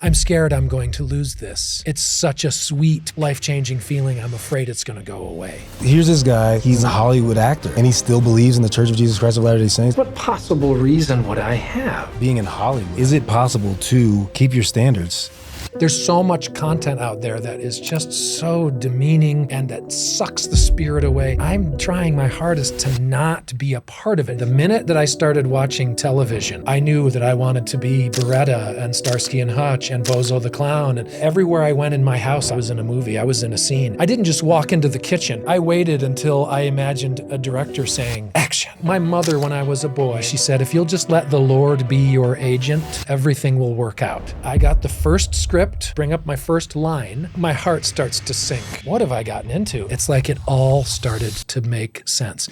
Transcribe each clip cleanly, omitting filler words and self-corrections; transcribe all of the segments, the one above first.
I'm scared I'm going to lose this. It's such a sweet, life-changing feeling. I'm afraid it's going to go away. Here's this guy, he's a Hollywood actor, and he still believes in the Church of Jesus Christ of Latter-day Saints. What possible reason would I have? Being in Hollywood, is it possible to keep your standards? There's so much content out there that is just so demeaning and that sucks the spirit away. I'm trying my hardest to not be a part of it. The minute that I started watching television, I knew that I wanted to be Beretta and Starsky and Hutch and Bozo the Clown. And everywhere I went in my house, I was in a movie, I was in a scene. I didn't just walk into the kitchen. I waited until I imagined a director saying, action. My mother, when I was a boy, she said, if you'll just let the Lord be your agent, everything will work out. I got the first script, bring up my first line, my heart starts to sink. What have I gotten into? It's like it all started to make sense.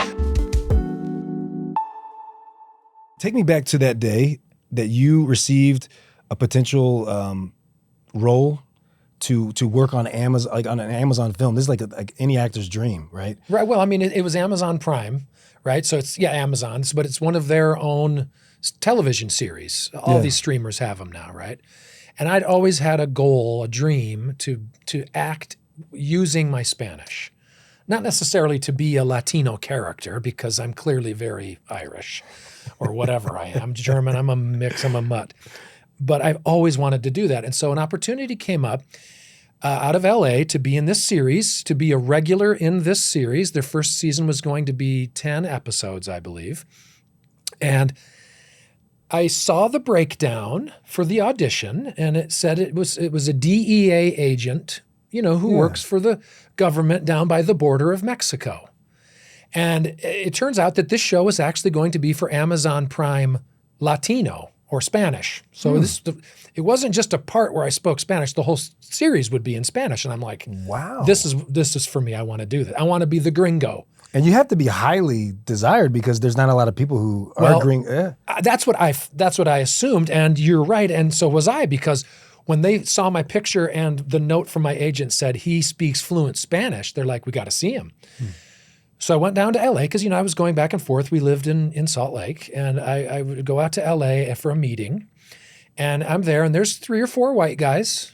Take me back to that day that you received a potential role to work on Amazon, like on an Amazon film. This is like any actor's dream, right? Right. Well, I mean, it was Amazon Prime, right? So it's, Amazon's, but it's one of their own television series. All these streamers have them now, right? And I'd always had a goal, a dream to act using my Spanish. Not necessarily to be a Latino character, because I'm clearly very Irish or whatever I am. I'm German, I'm a mix, I'm a mutt. But I've always wanted to do that. And so an opportunity came up out of LA to be in this series, to be a regular in this series. Their first season was going to be 10 episodes, I believe. And I saw the breakdown for the audition, and it said it was a DEA agent, who works for the government down by the border of Mexico. And it turns out that this show is actually going to be for Amazon Prime Latino or Spanish. So it wasn't just a part where I spoke Spanish. The whole series would be in Spanish. And I'm like, wow, this is for me. I want to do that. I want to be the gringo. And you have to be highly desired because there's not a lot of people who are gringo. That's what I assumed. And you're right. And so was I, because when they saw my picture and the note from my agent said he speaks fluent Spanish, they're like, we got to see him. So I went down to LA because, I was going back and forth. We lived in Salt Lake, and I would go out to LA for a meeting, and I'm there, and there's 3 or 4 white guys,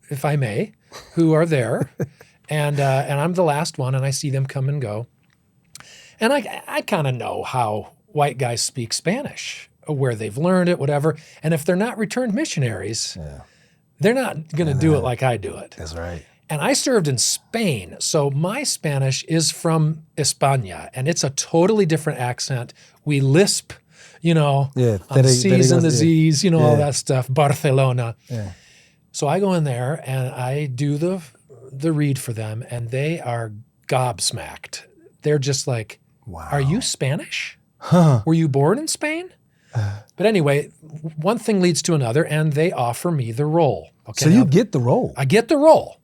if I may, who are there, and I'm the last one, and I see them come and go. And I kind of know how white guys speak Spanish, where they've learned it, whatever. And if they're not returned missionaries, they're not going to do it like I do it. That's right. And I served in Spain, so my Spanish is from España, and it's a totally different accent. We lisp, on the C's and the Z's, all that stuff, Barcelona. Yeah. So I go in there, and I do the read for them, and they are gobsmacked. They're just like, wow. Are you Spanish? Huh. Were you born in Spain? But anyway, one thing leads to another, and they offer me the role. Okay, so you get the role. I get the role.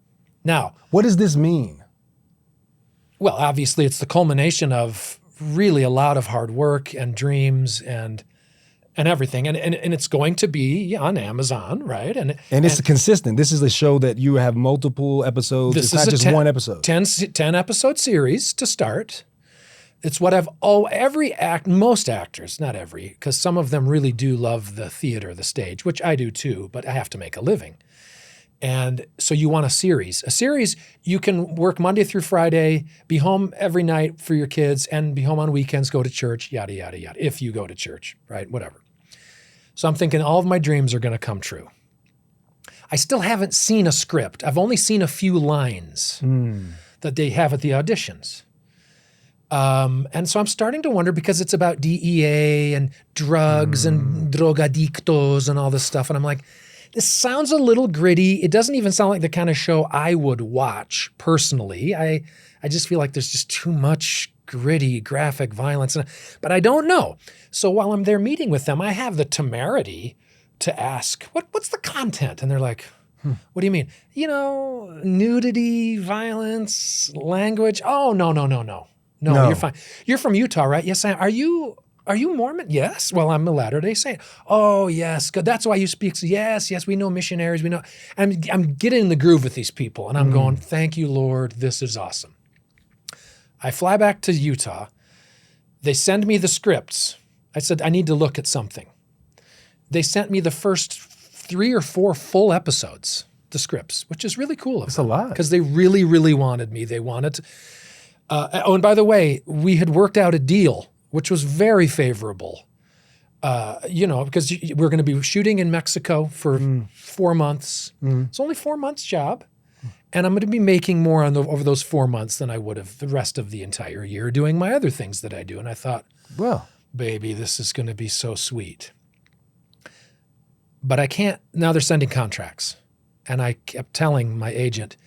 Now, what does this mean? Well, obviously, it's the culmination of really a lot of hard work and dreams and everything, and it's going to be on Amazon, right? And it's consistent. This is a show that you have multiple episodes. It's not just one episode. 10 episode series to start. It's what most actors, not every, because some of them really do love the theater, the stage, which I do too, but I have to make a living. And so you want a series. A series, you can work Monday through Friday, be home every night for your kids, and be home on weekends, go to church, yada, yada, yada, if you go to church, right? Whatever. So I'm thinking all of my dreams are going to come true. I still haven't seen a script. I've only seen a few lines that they have at the auditions. And so I'm starting to wonder, because it's about DEA and drugs and drogadictos and all this stuff. And I'm like, this sounds a little gritty. It doesn't even sound like the kind of show I would watch personally. I just feel like there's just too much gritty, graphic violence. But I don't know. So while I'm there meeting with them, I have the temerity to ask, what's the content? And they're like, what do you mean? Nudity, violence, language. Oh, no, you're fine. You're from Utah, right? Yes, I am. Are you Mormon? Yes. Well, I'm a Latter-day Saint. Oh, yes. Good. That's why you speak. Yes. We know missionaries. We know. I'm getting in the groove with these people, and I'm going, thank you, Lord. This is awesome. I fly back to Utah. They send me the scripts. I said, I need to look at something. They sent me the first 3 or 4 full episodes, the scripts, which is really cool of That's a lot. because they really, really wanted me. They wanted to, oh, and by the way, we had worked out a deal, which was very favorable. Because we're going to be shooting in Mexico for 4 months. It's only 4 months job. And I'm going to be making more over those 4 months than I would have the rest of the entire year doing my other things that I do. And I thought, Well, baby, this is going to be so sweet. But I can't, now they're sending contracts. And I kept telling my agent,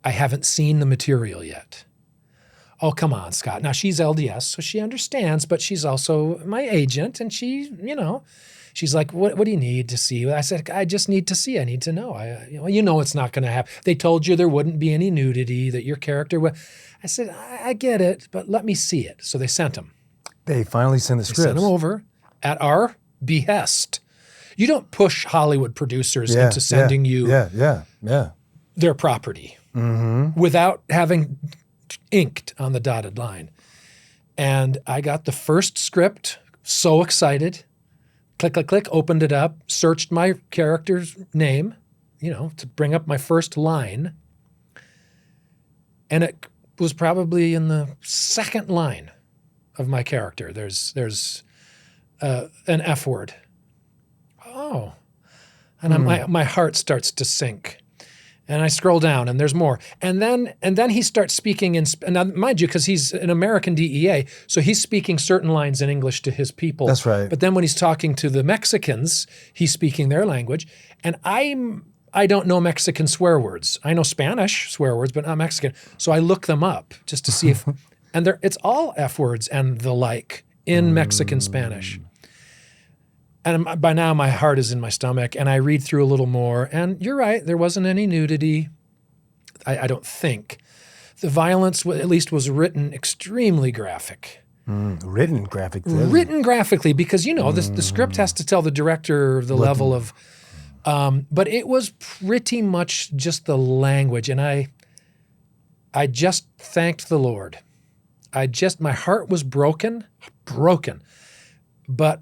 I haven't seen the material yet. Oh, come on, Scott. Now, she's LDS, so she understands, but she's also my agent, and she's like, what do you need to see? I said, I just need to see. I need to know. It's not going to happen. They told you there wouldn't be any nudity, that your character would. I said, I get it, but let me see it. So they sent them. they finally sent the They scripts. sent them over at our behest. You don't push Hollywood producers into sending you their property without having inked on the dotted line. And I got the first script, so excited. Click, click, click, opened it up, searched my character's name, to bring up my first line. And it was probably in the second line of my character. There's an F word. Oh. And my heart starts to sink. And I scroll down, and there's more. And then he starts speaking in, now mind you, because he's an American DEA, so he's speaking certain lines in English to his people. That's right. But then when he's talking to the Mexicans, he's speaking their language. And I don't know Mexican swear words. I know Spanish swear words, but not Mexican. So I look them up just to see if, and it's all F words and the like in Mexican Spanish. And by now, my heart is in my stomach, and I read through a little more. And you're right, there wasn't any nudity, I don't think. The violence, at least, was written extremely graphic. Written graphic. Written graphically, because, the script has to tell the director the level of... but it was pretty much just the language, and I just thanked the Lord. My heart was broken, but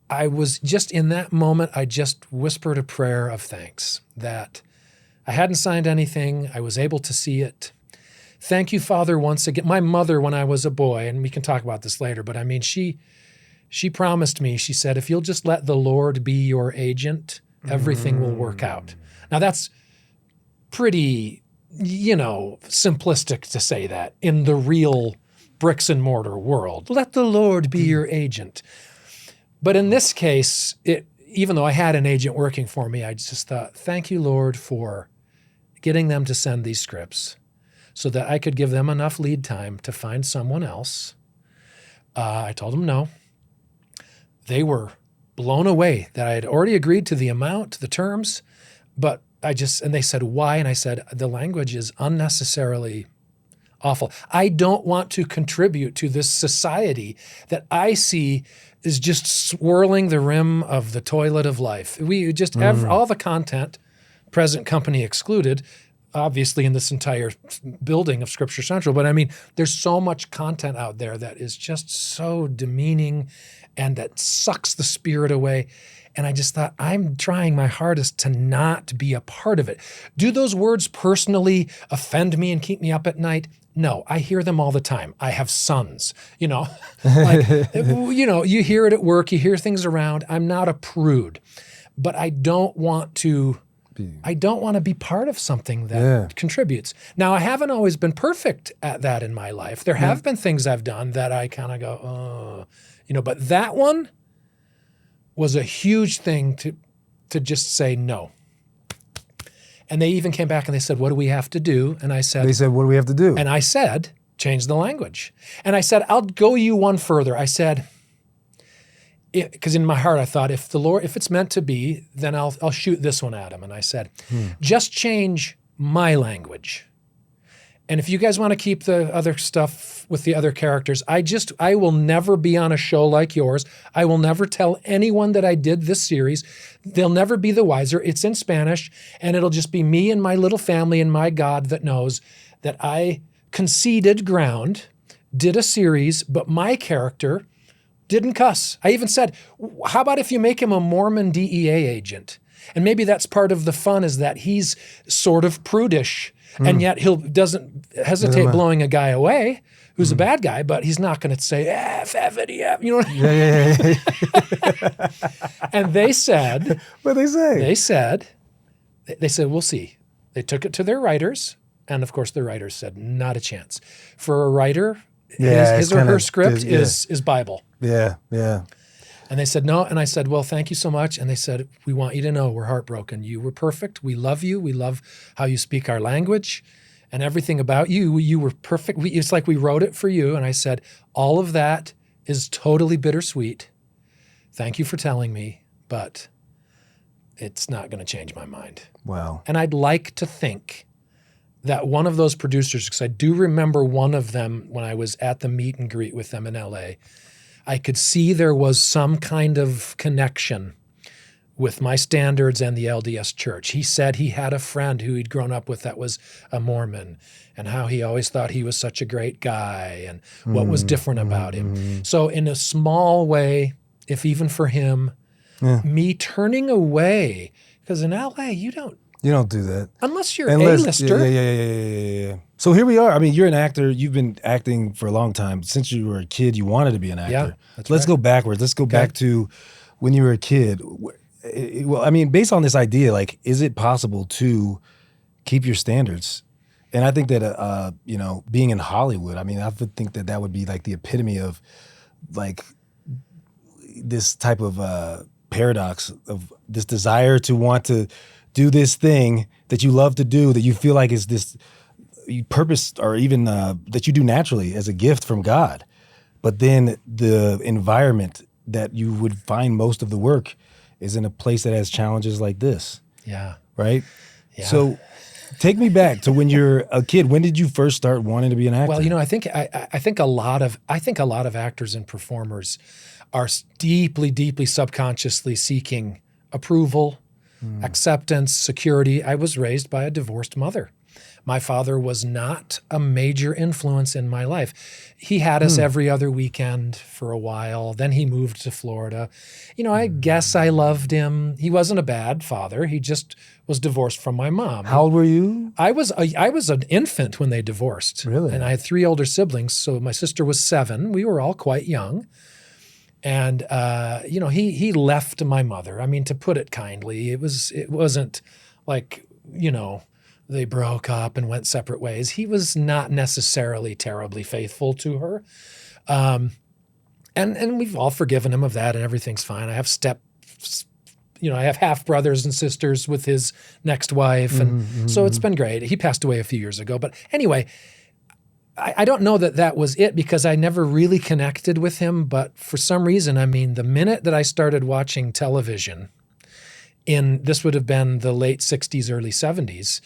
I was just in that moment, I just whispered a prayer of thanks that I hadn't signed anything. I was able to see it. Thank you, Father, once again. My mother, when I was a boy, and we can talk about this later, but I mean, she promised me, she said, if you'll just let the Lord be your agent, everything will work out. Now that's pretty, simplistic to say that in the real bricks and mortar world. Let the Lord be your agent. But in this case, even though I had an agent working for me, I just thought, thank you, Lord, for getting them to send these scripts so that I could give them enough lead time to find someone else. I told them no. They were blown away that I had already agreed to the amount, the terms, but and they said, why? And I said, the language is unnecessarily awful. I don't want to contribute to this society that I see is just swirling the rim of the toilet of life. We just have all the content, present company excluded, obviously in this entire building of Scripture Central. But I mean, there's so much content out there that is just so demeaning and that sucks the spirit away. And I just thought, I'm trying my hardest to not be a part of it. Do those words personally offend me and keep me up at night? No, I hear them all the time. I have sons, you hear it at work, you hear things around. I'm not a prude, but I don't want to be part of something that contributes. Now, I haven't always been perfect at that in my life. There have been things I've done that I kind of go, but that one was a huge thing to just say no. And they even came back and they said, what do we have to do? And I said... They said, what do we have to do? And I said, change the language. And I said, I'll go you one further. I said, because in my heart I thought, if it's meant to be, then I'll shoot this one at him. And I said, just change my language. And if you guys want to keep the other stuff with the other characters, I will never be on a show like yours. I will never tell anyone that I did this series. They'll never be the wiser. It's in Spanish, and it'll just be me and my little family and my God that knows that I conceded ground, did a series, but my character didn't cuss. I even said, how about if you make him a Mormon DEA agent? And maybe that's part of the fun, is that he's sort of prudish, and yet doesn't hesitate blowing a guy away who's a bad guy, but he's not going to say, F, you know what I mean? Yeah. And they said, What they say? They said, we'll see. They took it to their writers, and of course their writers said, not a chance. For a writer, his or her script is Bible. Yeah. And they said, no. And I said, well, thank you so much. And they said, we want you to know we're heartbroken. You were perfect. We love you. We love how you speak our language and everything about you. You were perfect. It's like we wrote it for you. And I said, all of that is totally bittersweet. Thank you for telling me, but it's not going to change my mind. Wow. And I'd like to think that one of those producers, because I do remember one of them when I was at the meet and greet with them in LA, I could see there was some kind of connection with my standards and the LDS church. He said he had a friend who he'd grown up with that was a Mormon, and how he always thought he was such a great guy and what was different about him. So in a small way, if even for him, me turning away, because in LA, you don't do that. Unless you're A-lister. Yeah. So here we are. I mean, you're an actor. You've been acting for a long time. Since you were a kid, you wanted to be an actor. Yeah, that's Let's right. go backwards. Let's go back to when you were a kid. Well, I mean, based on this idea, like, is it possible to keep your standards? And I think that, being in Hollywood, I mean, I would think that would be like the epitome of like this type of paradox of this desire to want to do this thing that you love to do, that you feel like is this purpose, or even that you do naturally as a gift from God. But then the environment that you would find most of the work is in a place that has challenges like this. Yeah. Right? Yeah. So take me back to when you're a kid. When did you first start wanting to be an actor? Well, I think a lot of actors and performers are deeply, deeply subconsciously seeking approval, acceptance, security. I was raised by a divorced mother. My father was not a major influence in my life. He had us every other weekend for a while. Then he moved to Florida. I guess I loved him. He wasn't a bad father. He just was divorced from my mom. How old were you? I was an infant when they divorced. Really? And I had 3 older siblings. So my sister was 7. We were all quite young. And he left my mother. I mean, to put it kindly, it wasn't like, they broke up and went separate ways. He was not necessarily terribly faithful to her. And we've all forgiven him of that, and everything's fine. I have I have half brothers and sisters with his next wife. And so it's been great. He passed away a few years ago. But anyway, I don't know that was it, because I never really connected with him. But for some reason, I mean, the minute that I started watching television this would have been the late 60s, early 70s,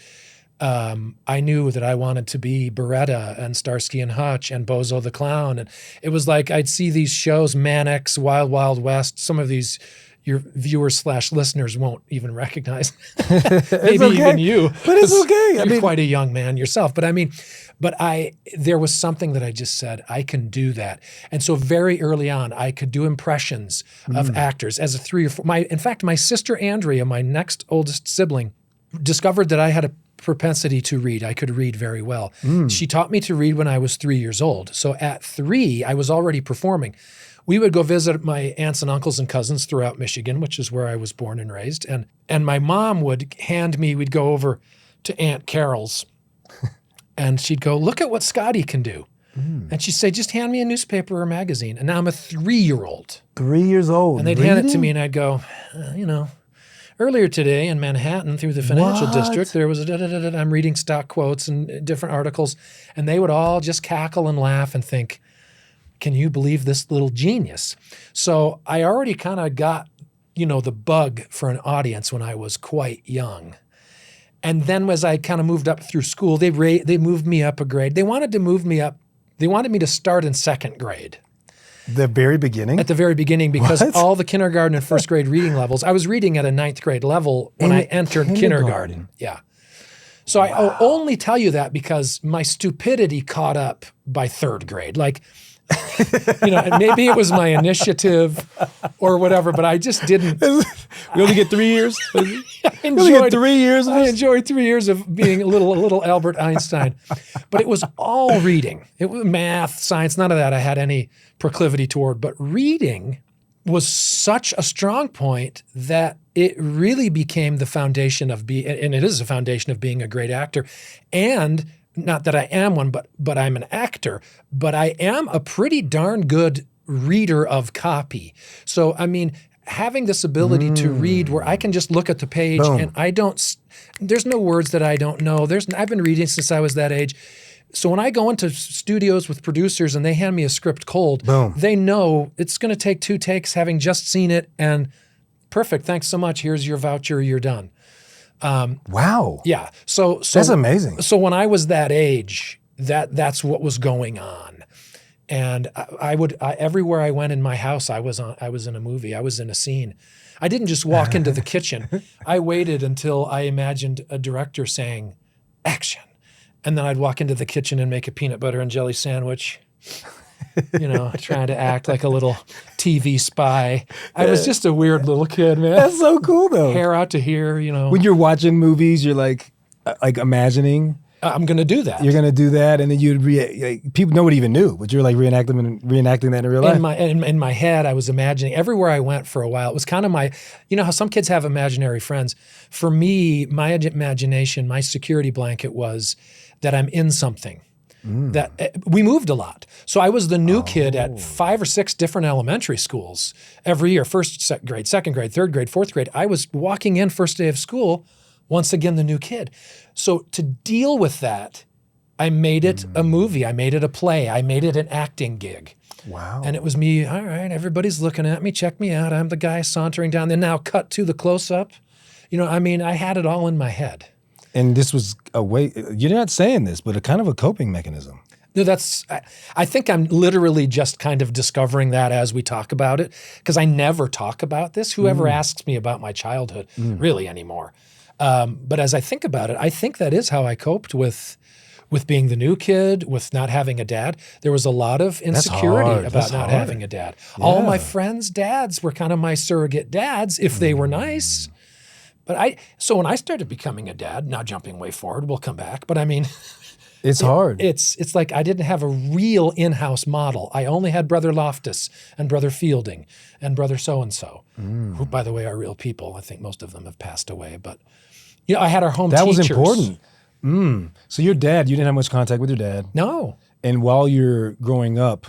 I knew that I wanted to be Beretta and Starsky and Hutch and Bozo the Clown. And it was like I'd see these shows, Mannix, Wild Wild West. Some of these your viewers / listeners won't even recognize. Maybe even you. But it's okay. You're quite a young man yourself. But there was something that I just said, I can do that. And so very early on, I could do impressions of actors as a 3 or 4. In fact, my sister Andrea, my next oldest sibling, discovered that I had a propensity to read. I could read very well. She taught me to read when I was 3 years old. So at 3, I was already performing. We would go visit my aunts and uncles and cousins throughout Michigan, which is where I was born and raised. And my mom would we'd go over to Aunt Carol's, and she'd go, look at what Scotty can do. And she'd say, just hand me a newspaper or magazine. And now I'm a 3-year-old. 3 years old. And they'd hand it to me, and I'd go, earlier today in Manhattan through the financial district, there was I'm reading stock quotes and different articles, and they would all just cackle and laugh and think, can you believe this little genius? So I already kind of got, the bug for an audience when I was quite young. And then as I kind of moved up through school, they moved me up a grade. They wanted to move me up. They wanted me to start in 2nd grade. The very beginning? At the very beginning, because all the kindergarten and 1st grade reading levels, I was reading at a 9th grade level when I entered kindergarten. Yeah. So I'll only tell you that because my stupidity caught up by 3rd grade. Like And maybe it was my initiative or whatever, but I just didn't. We only get 3 years. I We only get enjoyed 3 years. I enjoyed 3 years of being a little Albert Einstein, but it was all reading. It was math, science, none of that I had any proclivity toward. But reading was such a strong point that it really became the foundation of and it is a foundation of being a great actor. And not that I am one, but I'm an actor. But I am a pretty darn good reader of copy. So I mean, having this ability to read where I can just look at the page and there's no words that I don't know. I've been reading since I was that age. So when I go into studios with producers and they hand me a script cold, they know it's going to take 2 takes having just seen it and perfect. Thanks so much. Here's your voucher. You're done. Wow. Yeah. So that's amazing. So when I was that age, that's what was going on. And I everywhere I went in my house, I was in a movie. I was in a scene. I didn't just walk into the kitchen. I waited until I imagined a director saying, action. And then I'd walk into the kitchen and make a peanut butter and jelly sandwich, trying to act like a little TV spy. I was just a weird little kid, man. That's so cool, though. Hair out to here, When you're watching movies, you're like imagining. I'm going to do that. You're going to do that, and then people, nobody even knew, but you're like reenacting that in real life. In my head, I was imagining everywhere I went for a while. It was kind of my, how some kids have imaginary friends. For me, my imagination, my security blanket was that I'm in something. That we moved a lot. So I was the new kid at 5 or 6 different elementary schools every year, first grade, second grade, third grade, fourth grade. I was walking in first day of school, once again, the new kid. So to deal with that, I made it a movie. I made it a play. I made it an acting gig. Wow. And it was me, all right, everybody's looking at me, check me out. I'm the guy sauntering down there. Now cut to the close-up. I had it all in my head. And this was a way, you're not saying this, but a kind of a coping mechanism. No, I think I'm literally just kind of discovering that as we talk about it, because I never talk about this. Whoever asks me about my childhood really anymore. But as I think about it, I think that is how I coped with being the new kid, with not having a dad. There was a lot of insecurity about not having a dad. Yeah. All my friends' dads were kind of my surrogate dads if they were nice. But so when I started becoming a dad, now jumping way forward, we'll come back. But I mean, it's hard. It's like I didn't have a real in-house model. I only had Brother Loftus and Brother Fielding and Brother so-and-so, who, by the way, are real people. I think most of them have passed away. But I had our home teachers. That was important. So your dad, you didn't have much contact with your dad. No. And while you're growing up,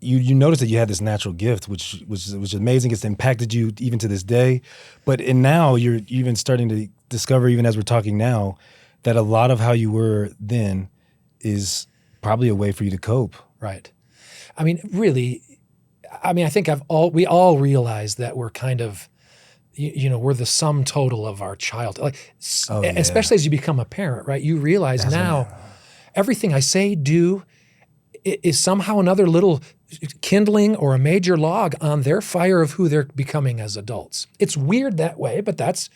you noticed that you had this natural gift, which was amazing. It's impacted you even to this day. And now you're even starting to discover, even as we're talking now, that a lot of how you were then is probably a way for you to cope. Right. I mean, really, I think we all realize that we're kind of, we're the sum total of our child. Especially as you become a parent, right? You realize everything I say, do, is somehow another little kindling or a major log on their fire of who they're becoming as adults. It's weird that way, but that's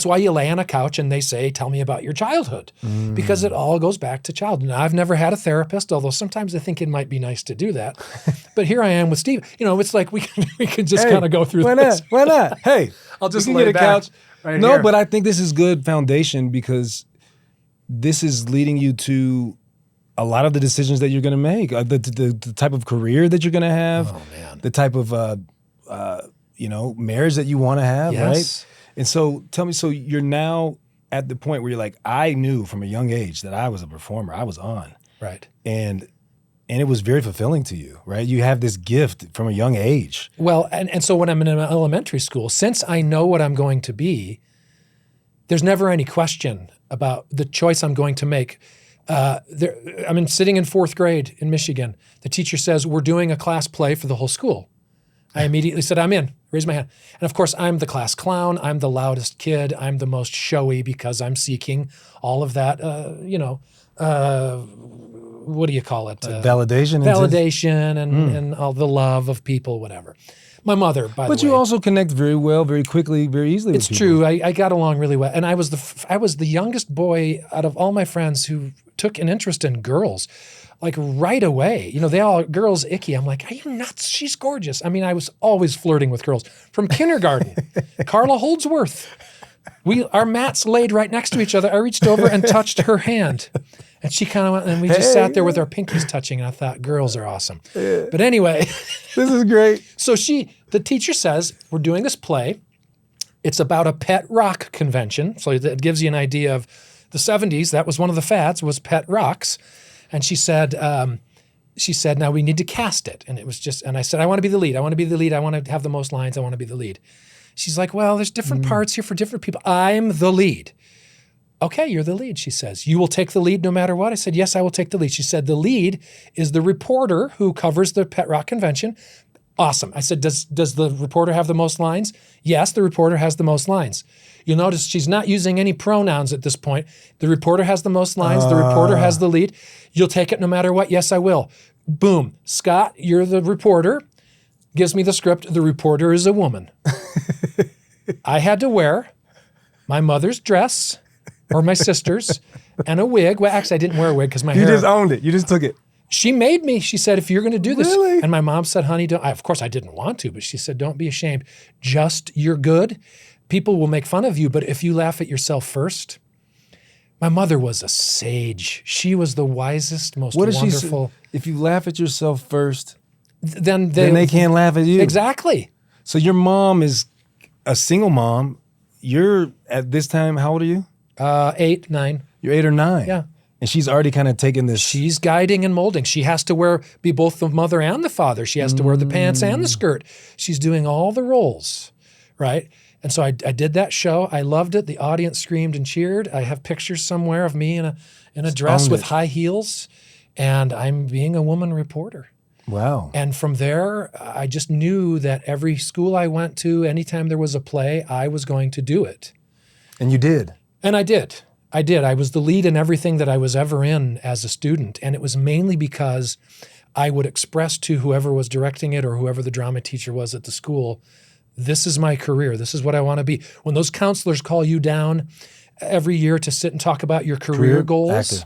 why you lay on a couch and they say, tell me about your childhood, because it all goes back to childhood. Now, I've never had a therapist, although sometimes I think it might be nice to do that. But here I am with Steve. It's like we can just kind of go through this. Why not? Hey, I'll just lay get a back couch right No, here. but I think this is good foundation because this is leading you to a lot of the decisions that you're going to make, the type of career that you're going to have, the type of marriage that you want to have, right? And so tell me, so you're now at the point where you're like, I knew from a young age that I was a performer. I was on. Right. And it was very fulfilling to you, right? You have this gift from a young age. Well, and so when I'm in elementary school, since I know what I'm going to be, there's never any question about the choice I'm going to make. I'm sitting in 4th grade in Michigan. The teacher says, we're doing a class play for the whole school. I immediately said, I'm in. Raise my hand. And of course, I'm the class clown. I'm the loudest kid. I'm the most showy because I'm seeking all of that, what do you call it? Validation. Validation and all the love of people, whatever. My mother, by the way. But you also connect very well, very quickly, very easily It's with people. true. I got along really well. And I was the youngest boy out of all my friends who took an interest in girls, like right away. You know, they all, girls icky. I'm like, are you nuts? She's gorgeous. I mean, I was always flirting with girls from kindergarten. Carla Holdsworth. Our mats laid right next to each other. I reached over and touched her hand. And she kind of went, and we just sat there with our pinkies touching. And I thought, girls are awesome. But anyway. This is great. So the teacher says, we're doing this play. It's about a pet rock convention. So that gives you an idea of the 70s. That was one of the fads, was pet rocks. And she said, now we need to cast it. And it was just, and I said, I want to be the lead. I want to be the lead. I want to have the most lines. I want to be the lead. She's like, well, there's different parts here for different people. I'm the lead. Okay, you're the lead, she says. You will take the lead no matter what? I said, yes, I will take the lead. She said, the lead is the reporter who covers the Pet Rock Convention. Awesome. I said, does the reporter have the most lines? Yes, the reporter has the most lines. You'll notice she's not using any pronouns at this point. The reporter has the most lines. The reporter has the lead. You'll take it no matter what? Yes, I will. Boom. Scott, you're the reporter. Gives me the script. The reporter is a woman. I had to wear my mother's dress or my sister's and a wig. Well, actually, I didn't wear a wig because my hair. You just owned it. You just took it. She made me. She said, if you're going to do this. Really? And my mom said, honey, don't. Of course, I didn't want to, but she said, don't be ashamed. Just, you're good. People will make fun of you, but if you laugh at yourself first. My mother was a sage. She was the wisest, most wonderful. If you laugh at yourself first, then they can't laugh at you. Exactly. So your mom is a single mom. You're at this time, how old are you? 8, 9. You're 8 or 9. Yeah. And she's already kind of taken this. She's guiding and molding. She has to be both the mother and the father. She has to wear the pants and the skirt. She's doing all the roles, right? And so I did that show. I loved it. The audience screamed and cheered. I have pictures somewhere of me in a dress with high heels, and I'm being a woman reporter. Wow. And from there, I just knew that every school I went to, anytime there was a play, I was going to do it. And you did. And I did. I was the lead in everything that I was ever in as a student. And it was mainly because I would express to whoever was directing it or whoever the drama teacher was at the school, this is my career. This is what I want to be. When those counselors call you down every year to sit and talk about your career goals.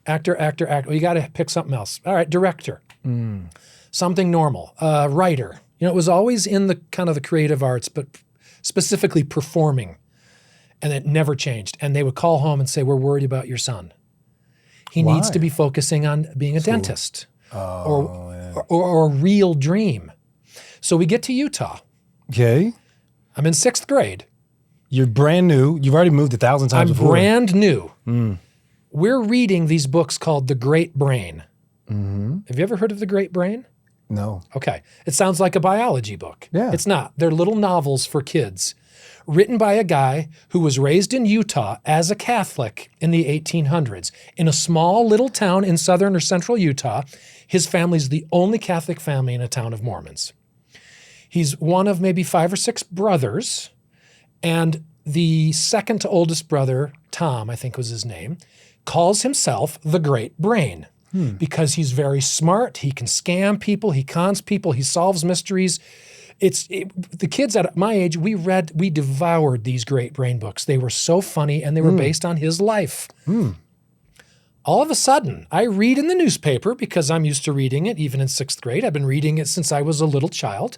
Actor. Well, you got to pick something else. All right, director. Something normal. Writer. You know, it was always in the kind of the creative arts, but specifically performing. And it never changed. And they would call home and say, we're worried about your son. He needs to be focusing on being a dentist or a real dream. So we get to Utah. Okay. I'm in 6th grade. You're brand new. You've already moved 1,000 times before. I'm brand new. We're reading these books called The Great Brain. Have you ever heard of The Great Brain? No. Okay. It sounds like a biology book. Yeah. It's not. They're little novels for kids written by a guy who was raised in Utah as a Catholic in the 1800s in a small little town in southern or central Utah. His family's the only Catholic family in a town of Mormons. He's one of maybe 5 or 6 brothers, and the second to oldest brother, Tom, I think was his name, calls himself the Great Brain because he's very smart. He can scam people. He cons people. He solves mysteries. The kids at my age, we devoured these Great Brain books. They were so funny, and they were based on his life. All of a sudden, I read in the newspaper because I'm used to reading it, even in 6th grade. I've been reading it since I was a little child.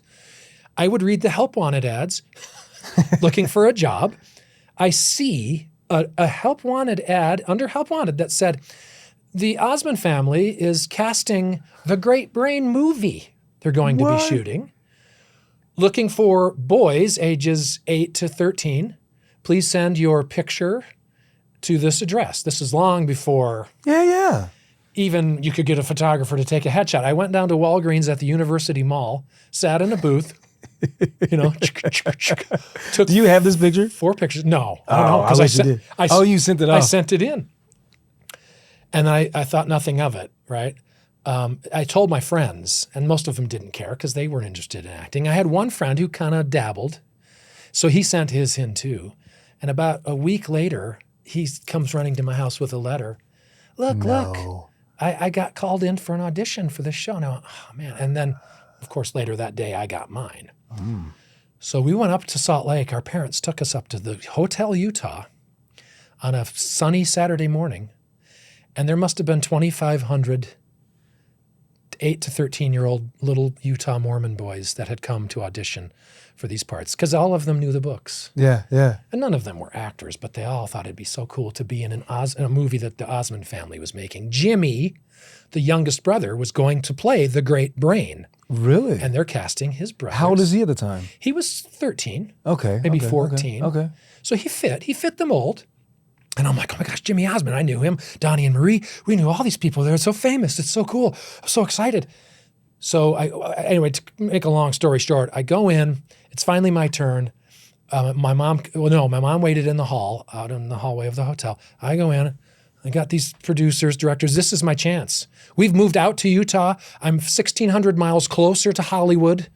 I would read the Help Wanted ads, looking for a job. I see a Help Wanted ad under Help Wanted that said, the Osmond family is casting the Great Brain movie they're going to be shooting. Looking for boys ages 8 to 13. Please send your picture to this address. This is long before even you could get a photographer to take a headshot. I went down to Walgreens at the University Mall, sat in a booth, took Do you have this picture? 4 pictures. No. I wish you did. You sent it off. I sent it in. And I thought nothing of it, right? I told my friends, and most of them didn't care because they weren't interested in acting. I had one friend who kind of dabbled, so he sent his in too. And about a week later, he comes running to my house with a letter. Look, I got called in for an audition for this show. And I went, oh, man. And then Of course, later that day, I got mine. So we went up to Salt Lake. Our parents took us up to the Hotel Utah on a sunny Saturday morning. And there must have been 2,500 8 to 13-year-old little Utah Mormon boys that had come to audition for these parts because all of them knew the books. Yeah, yeah. And none of them were actors, but they all thought it'd be so cool to be in in a movie that the Osmond family was making. Jimmy, the youngest brother, was going to play the Great Brain. Really? And they're casting his brother. How old is he at the time? He was 13. Okay. Maybe okay, 14. Okay. So he fit the mold. And I'm like, oh my gosh, Jimmy Osmond, I knew him. Donnie and Marie, we knew all these people. They're so famous. It's so cool. I'm so excited. So anyway, to make a long story short, I go in. It's finally my turn. My mom waited in the hall, out in the hallway of the hotel. I go in. I got these producers, directors. This is my chance. We've moved out to Utah. I'm 1,600 miles closer to Hollywood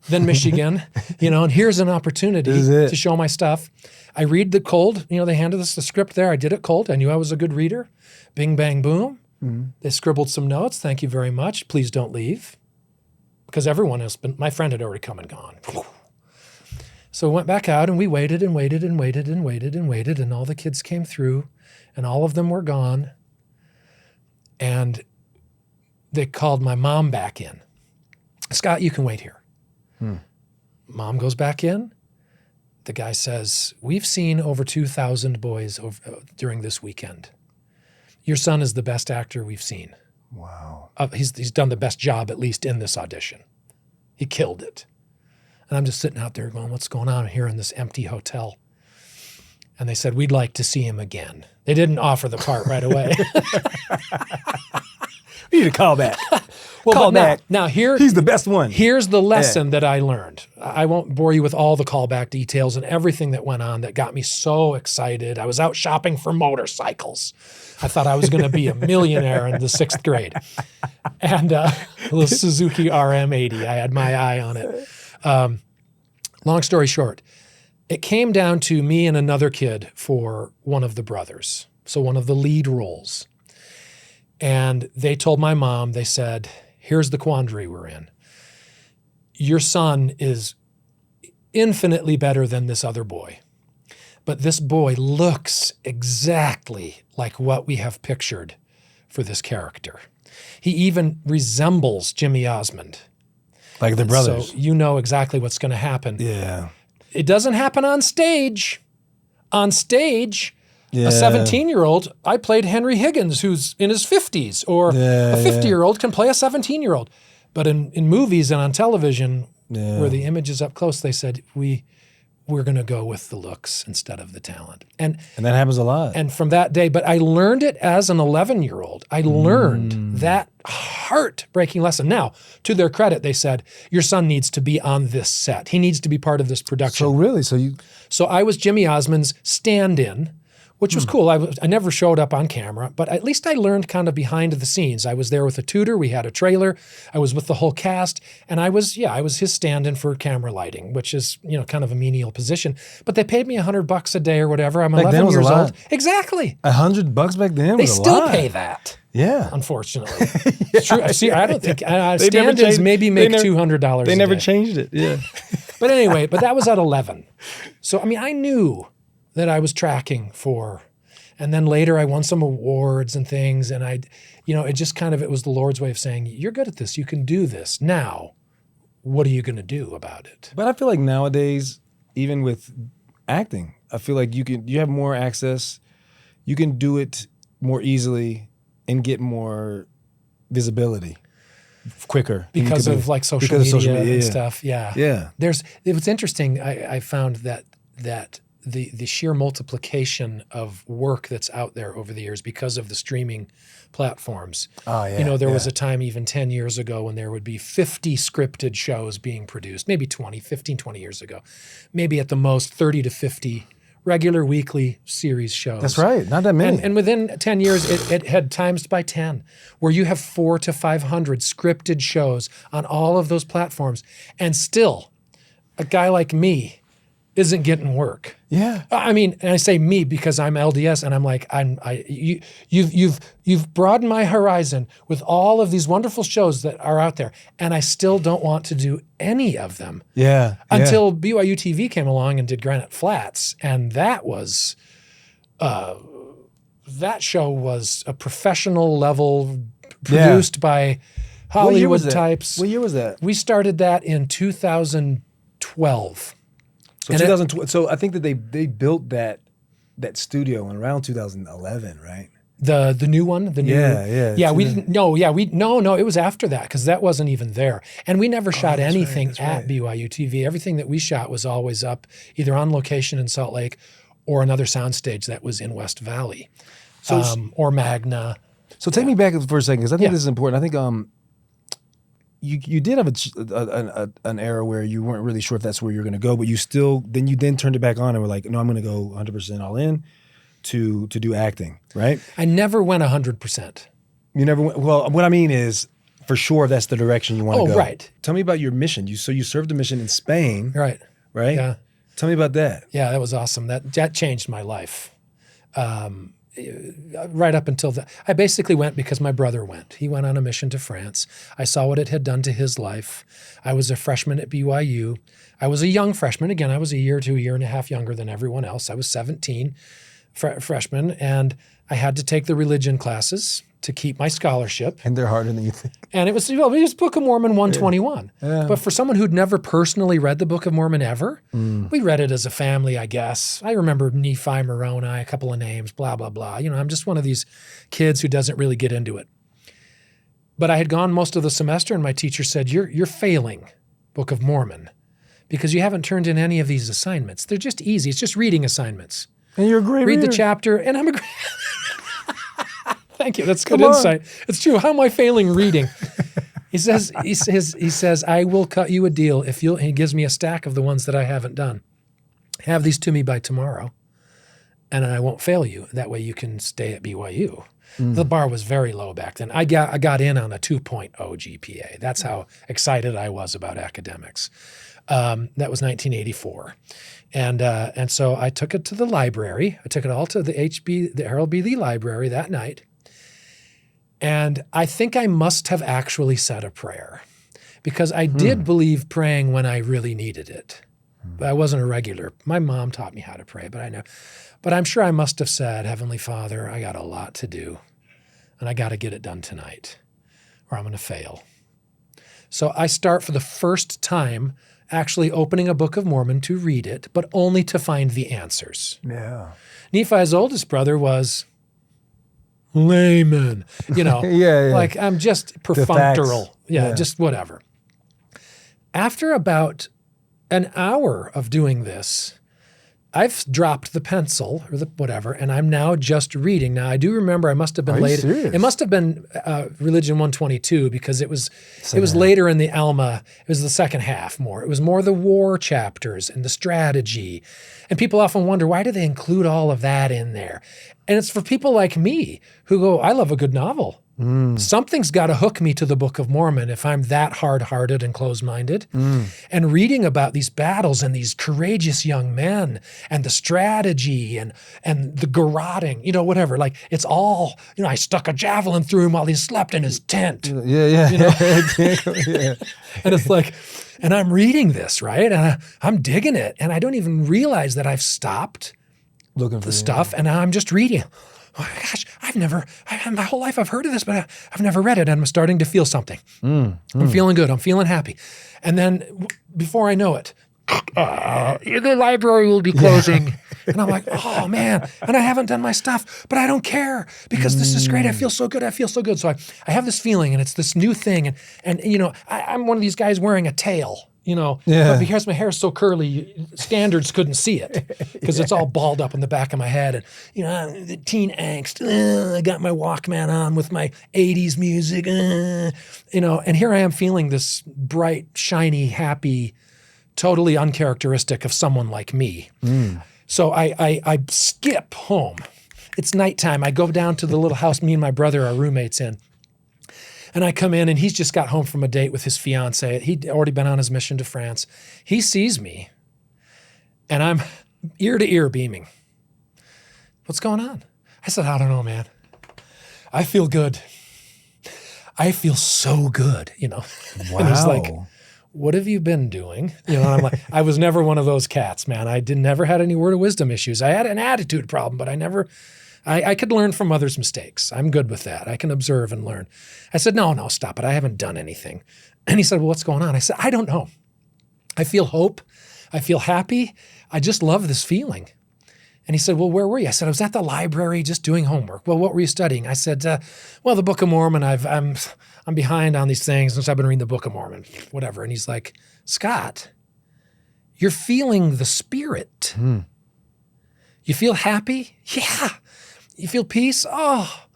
than Michigan, and here's an opportunity to show my stuff. I read the cold. They handed us the script there. I did it cold. I knew I was a good reader. Bing, bang, boom. Mm-hmm. They scribbled some notes. Thank you very much. Please don't leave. Because my friend had already come and gone. So we went back out and we waited and waited and waited and waited and waited, and all the kids came through and all of them were gone. And they called my mom back in. Scott, you can wait here. Mom goes back in. The guy says, we've seen over 2,000 boys during this weekend. Your son is the best actor we've seen. Wow. He's done the best job, at least in this audition. He killed it. And I'm just sitting out there going, what's going on here in this empty hotel? And they said, we'd like to see him again. They didn't offer the part right away. We need to call back. Well, now he's the best one. Here's the lesson that I learned. I won't bore you with all the callback details and everything that went on that got me so excited. I was out shopping for motorcycles. I thought I was going to be a millionaire in the 6th grade. And a Suzuki RM80. I had my eye on it. Long story short, it came down to me and another kid for one of the brothers. So one of the lead roles. And they told my mom, they said, here's the quandary we're in. Your son is infinitely better than this other boy. But this boy looks exactly like what we have pictured for this character. He even resembles Jimmy Osmond. Like the brothers. So you know exactly what's going to happen. Yeah. It doesn't happen on stage. On stage, yeah. A 17-year-old, I played Henry Higgins, who's in his 50s, or a 50-year-old can play a 17-year-old. But in movies and on television, where the image is up close, they said, we're going to go with the looks instead of the talent. And that happens a lot. And from that day, but I learned it as an 11-year-old. I learned that heartbreaking lesson. Now, to their credit, they said, your son needs to be on this set. He needs to be part of this production. So really? So I was Jimmy Osmond's stand-in, which was cool. I never showed up on camera, but at least I learned kind of behind the scenes. I was there with a tutor. We had a trailer. I was with the whole cast, and I was his stand-in for camera lighting, which is, kind of a menial position. But they paid me $100 a day or whatever. I'm 11 years old. Exactly. $100 back then they was a lot. still pay that. Yeah. Unfortunately. It's true. See, I don't think stand-ins maybe make $200 They never a day. changed it. Yeah. But anyway, that was at 11. So, I knew that I was tracking for. And then later I won some awards and things. And it just kind of, it was the Lord's way of saying, you're good at this. You can do this. Now, what are you going to do about it? But I feel like nowadays, even with acting, I feel like you have more access. You can do it more easily and get more visibility quicker. Because of social media and stuff. Yeah. Yeah. It was interesting. I found that the sheer multiplication of work that's out there over the years because of the streaming platforms. Oh, yeah. There was a time even 10 years ago when there would be 50 scripted shows being produced, maybe 20 years ago, maybe at the most 30 to 50 regular weekly series shows. That's right. Not that many. And within 10 years, it had times by 10, where you have 400 to 500 scripted shows on all of those platforms. And still, a guy like me isn't getting work. Yeah. I mean, and I say me because I'm LDS, and I'm like, you've broadened my horizon with all of these wonderful shows that are out there, and I still don't want to do any of them. Yeah. Until BYU TV came along and did Granite Flats, and that was, that show was a professional level, produced by Hollywood types. What year was that? We started that in 2012. So 2012. So I think that they built that studio in around 2011, right? The new one, the new yeah. We didn't. No, it was after that because that wasn't even there, and we never shot anything at BYU TV. Everything that we shot was always up either on location in Salt Lake or another soundstage that was in West Valley, or Magna. So take me back for a second because I think this is important. I think you did have an era where you weren't really sure if that's where you're going to go, but you then turned it back on and were like, no, I'm going to go 100% all in to do acting, right? I never went 100%. You never went. Well, what I mean is, for sure, that's the direction you want to go. Oh, right. Tell me about your mission. You served a mission in Spain, Right? Yeah. Tell me about that. Yeah, that was awesome. That changed my life. Right up until that, I basically went because my brother went. He went on a mission to France. I saw what it had done to his life. I was a freshman at BYU. I was a young freshman. Again, I was a year to a year and a half younger than everyone else. I was 17, freshman, and I had to take the religion classes to keep my scholarship. And they're harder than you think. And it was Book of Mormon 121. Yeah. But for someone who'd never personally read the Book of Mormon ever, we read it as a family, I guess. I remember Nephi, Moroni, a couple of names, blah, blah, blah. I'm just one of these kids who doesn't really get into it. But I had gone most of the semester, and my teacher said, you're failing Book of Mormon because you haven't turned in any of these assignments. They're just easy. It's just reading assignments. And you're a great reader. Read the chapter, and I'm a great... Thank you. That's good insight. It's true. How am I failing reading? He says, I will cut you a deal if you'll, he gives me a stack of the ones that I haven't done. Have these to me by tomorrow, and I won't fail you. That way you can stay at BYU. The bar was very low back then. I got in on a 2.0 GPA. That's how excited I was about academics. That was 1984. And so I took it to the library. I took it all to the Harold B. Lee Library that night. And I think I must have actually said a prayer because I did believe praying when I really needed it. But I wasn't a regular. My mom taught me how to pray, but I know. But I'm sure I must have said, Heavenly Father, I got a lot to do, and I got to get it done tonight, or I'm going to fail. So I start for the first time actually opening a Book of Mormon to read it, but only to find the answers. Yeah. Nephi's oldest brother was layman, like I'm just perfunctory. Yeah, just whatever. After about an hour of doing this, I've dropped the pencil or the whatever, and I'm now just reading. Now, I do remember I must have been late. It must have been Religion 122 because it was later in the Alma. It was the second half more. It was more the war chapters and the strategy. And people often wonder, why do they include all of that in there? And it's for people like me who go, I love a good novel. Something's got to hook me to the Book of Mormon if I'm that hard-hearted and closed-minded. And reading about these battles and these courageous young men and the strategy and the garroting, whatever. Like it's all, I stuck a javelin through him while he slept in his tent. Yeah. And it's like, and I'm reading this, right? And I'm digging it. And I don't even realize that I've stopped looking for the stuff and I'm just reading. Oh my gosh, my whole life I've heard of this, but I've never read it. And I'm starting to feel something. I'm feeling good. I'm feeling happy. And then before I know it, the library will be closing. And I'm like, oh man, and I haven't done my stuff, but I don't care because this is great. I feel so good. So I have this feeling and it's this new thing. And I'm one of these guys wearing a tail. But because my hair is so curly, standards couldn't see it because it's all balled up in the back of my head. And, the teen angst, I got my Walkman on with my 80s music, and here I am feeling this bright, shiny, happy, totally uncharacteristic of someone like me. So I skip home. It's nighttime. I go down to the little house me and my brother are roommates in. And I come in and he's just got home from a date with his fiance. He'd already been on his mission to France. He sees me And I'm ear to ear beaming. What's going on? I said, I don't know, man. I feel good. I feel so good, Wow. And he's like, what have you been doing? And I'm like, I was never one of those cats, man. I never had any word of wisdom issues. I had an attitude problem, but I could learn from others' mistakes. I'm good with that. I can observe and learn. I said, no, stop it. I haven't done anything. And he said, well, what's going on? I said, I don't know. I feel hope. I feel happy. I just love this feeling. And he said, well, where were you? I said, I was at the library just doing homework. Well, what were you studying? I said, well, the Book of Mormon. I'm behind on these things since I've been reading the Book of Mormon, whatever. And he's like, Scott, you're feeling the Spirit. You feel happy? Yeah. You feel peace? Oh,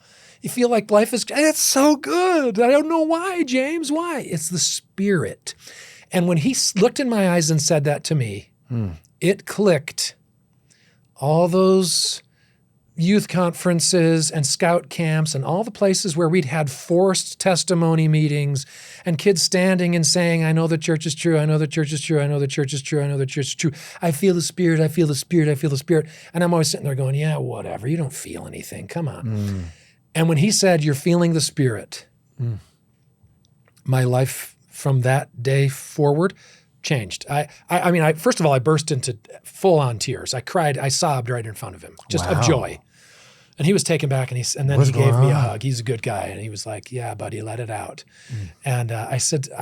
you feel like life is, it's so good. I don't know why, James. Why? It's the Spirit. And when he looked in my eyes and said that to me, it clicked. All those youth conferences and scout camps and all the places where we'd had forced testimony meetings and kids standing and saying, I know the church is true. I know the church is true. I know the church is true. I know the church is true. I feel the Spirit. I feel the Spirit. I feel the Spirit. And I'm always sitting there going, yeah, whatever. You don't feel anything. Come on. And when he said, you're feeling the Spirit, my life from that day forward changed. I mean, first of all, I burst into full-on tears. I cried, I sobbed right in front of him, just of joy. And he was taken back, and then he gave me a hug. He's a good guy, and he was like, "Yeah, buddy, let it out." And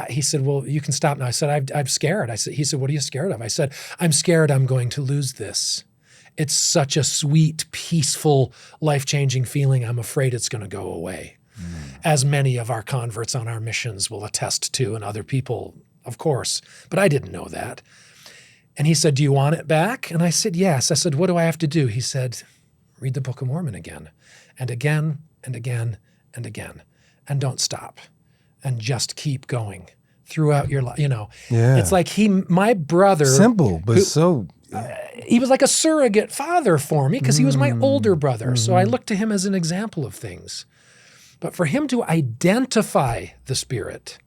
he said, "Well, you can stop now." I said, "I'm scared." He said, "What are you scared of?" I said, "I'm scared I'm going to lose this. It's such a sweet, peaceful, life-changing feeling. I'm afraid it's going to go away." As many of our converts on our missions will attest to, and other people, of course. But I didn't know that. And he said, "Do you want it back?" And I said, "Yes." I said, "What do I have to do?" He said, "Read the Book of Mormon again and again and again and again. And don't stop. And just keep going throughout your life." Yeah. It's like my brother. Simple, but he was like a surrogate father for me because he was my older brother. So I looked to him as an example of things. But for him to identify the Spirit,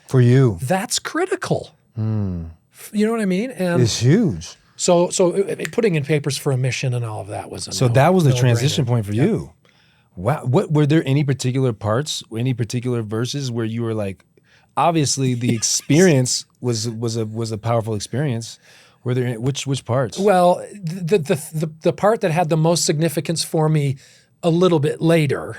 for you, that's critical. You know what I mean? And it's huge. So putting in papers for a mission and all of that was that was the transition point for you. Wow. What were there any particular parts, any particular verses where you were like, obviously the experience was a powerful experience. Were there which parts? Well, the part that had the most significance for me a little bit later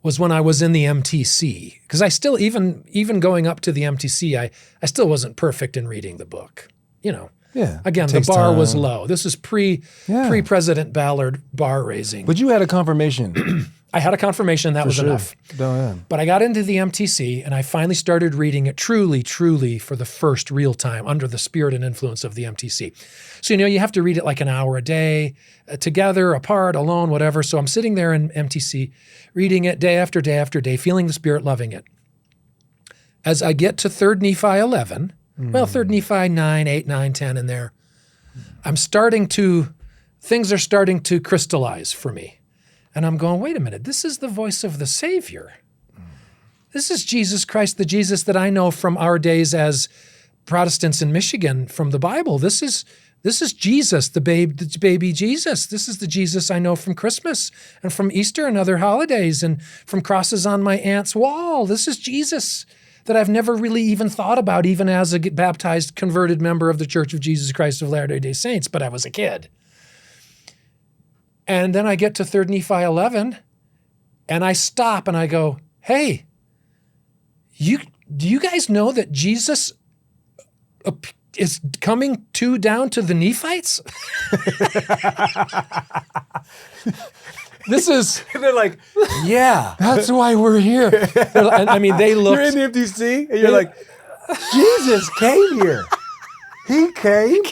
was when I was in the MTC, because I still, even going up to the MTC, I still wasn't perfect in reading the book. Yeah. Again, the bar was low. This is pre-President Ballard bar raising. But you had a confirmation. I had a confirmation that was enough. But I got into the MTC and I finally started reading it truly, truly for the first real time under the spirit and influence of the MTC. So, you have to read it like an hour a day, together, apart, alone, whatever. So I'm sitting there in MTC, reading it day after day after day, feeling the Spirit, loving it. As I get to 3 Nephi 11, 3 Nephi 9, 8, 9, 10 in there, things are starting to crystallize for me. And I'm going, wait a minute, this is the voice of the Savior. This is Jesus Christ, the Jesus that I know from our days as Protestants in Michigan from the Bible. This is Jesus, the baby Jesus. This is the Jesus I know from Christmas and from Easter and other holidays and from crosses on my aunt's wall. This is Jesus that I've never really even thought about, even as a baptized, converted member of the Church of Jesus Christ of Latter-day Saints, but I was a kid. And then I get to 3 Nephi 11, and I stop and I go, hey, do you guys know that Jesus is coming down to the Nephites? They're like, yeah, that's why we're here. They looked. You're in the MTC, and you're like, Jesus came here. He came.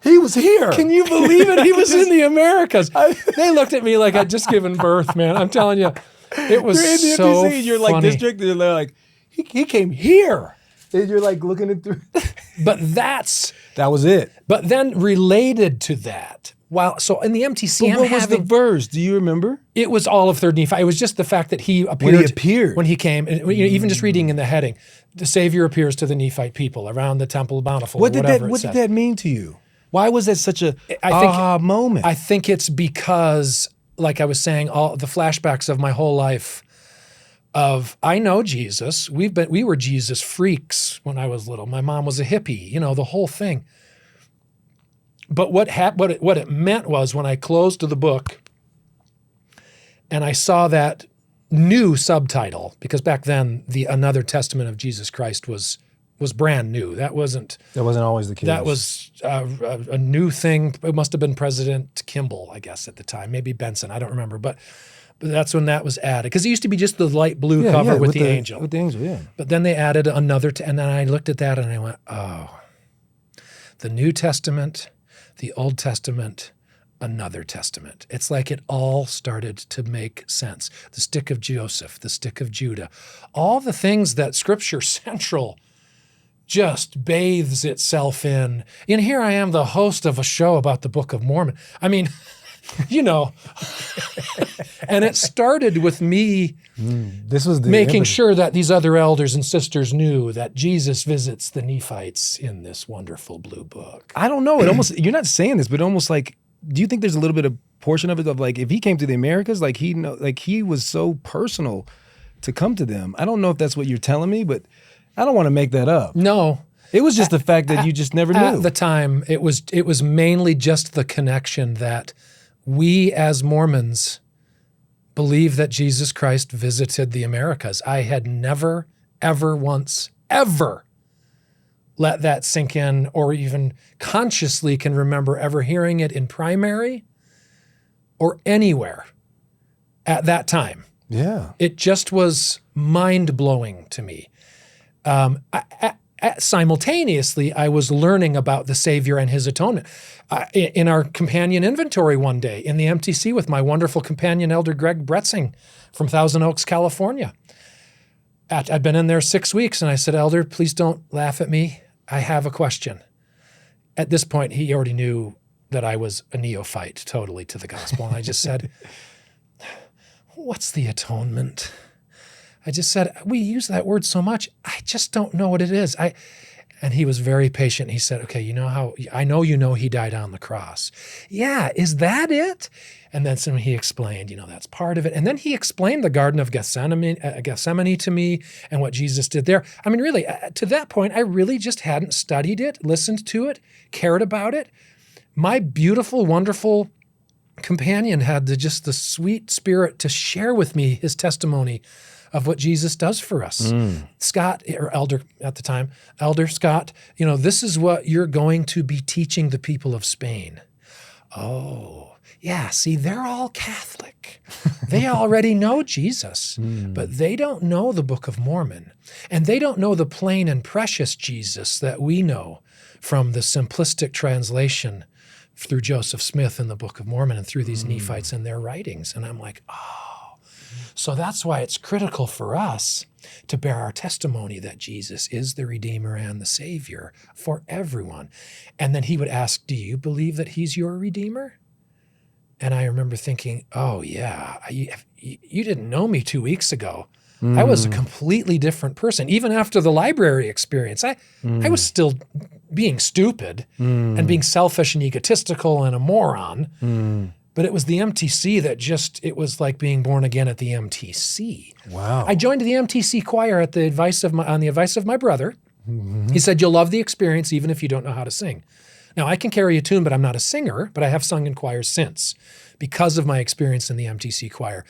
He was here. Can you believe it? He was in the Americas. They looked at me like I'd just given birth, man. I'm telling you, it was you're in the so MTC, you're funny. like district, and they're like, he came here. And you're like looking at through. But that was it. But then related to that, so in the MTC, what was the verse? Do you remember? It was all of 3 Nephi. It was just the fact that he appeared. When he came. And, even just reading in the heading, the Savior appears to the Nephite people around the Temple Bountiful. What did that mean to you? Why was that such a moment? I think it's because, like I was saying, all the flashbacks of my whole life of I know Jesus. We were Jesus freaks when I was little. My mom was a hippie, the whole thing. But what it meant was when I closed the book and I saw that new subtitle, because back then the Another Testament of Jesus Christ was brand new. That wasn't always the case. That was a new thing. It must have been President Kimball, I guess, at the time. Maybe Benson. I don't remember. But that's when that was added. Because it used to be just the light blue cover with the angel. With the angel, yeah. But then they added another, and then I looked at that and I went, oh, the New Testament, the Old Testament, another testament. It's like it all started to make sense. The stick of Joseph, the stick of Judah, all the things that Scripture Central just bathes itself in. And here I am, the host of a show about the Book of Mormon. I mean, and it started with me making sure that these other elders and sisters knew that Jesus visits the Nephites in this wonderful blue book. I don't know. It almost, you're not saying this, but almost like, do you think there's a little bit of portion of it of like, if he came to the Americas, like he was so personal to come to them? I don't know if that's what you're telling me, but I don't want to make that up. No. It was just the fact that you just never knew. At the time, it was mainly just the connection that we as Mormons believe that Jesus Christ visited the Americas. I had never, ever once, ever let that sink in, or even consciously can remember ever hearing it in primary or anywhere at that time. Yeah. It just was mind-blowing to me. Simultaneously, I was learning about the Savior and his atonement. In our companion inventory one day in the MTC with my wonderful companion, Elder Greg Bretzing from Thousand Oaks, California. I'd been in there 6 weeks, and I said, Elder, please don't laugh at me. I have a question. At this point, he already knew that I was a neophyte totally to the gospel. And I just said, what's the atonement? I just said, we use that word so much. I just don't know what it is. And he was very patient. He said, okay, I know he died on the cross. Yeah, is that it? And then he explained, that's part of it. And then he explained the Garden of Gethsemane to me and what Jesus did there. I mean, really, to that point, I really just hadn't studied it, listened to it, cared about it. My beautiful, wonderful companion had the sweet spirit to share with me his testimony of what Jesus does for us. Scott, or Elder at the time, Elder Scott, this is what you're going to be teaching the people of Spain. Oh, yeah, see, they're all Catholic. They already know Jesus, but they don't know the Book of Mormon. And they don't know the plain and precious Jesus that we know from the simplistic translation through Joseph Smith in the Book of Mormon and through these Nephites and their writings. And I'm like, oh, so that's why it's critical for us to bear our testimony that Jesus is the Redeemer and the Savior for everyone. And then he would ask, do you believe that he's your Redeemer? And I remember thinking, oh, yeah, you didn't know me 2 weeks ago. I was a completely different person. Even after the library experience, I was still being stupid and being selfish and egotistical and a moron. But it was the MTC that it was like being born again at the MTC. Wow. I joined the MTC choir on the advice of my brother. He said, you'll love the experience even if you don't know how to sing. Now, I can carry a tune, but I'm not a singer, but I have sung in choirs since because of my experience in the MTC choir.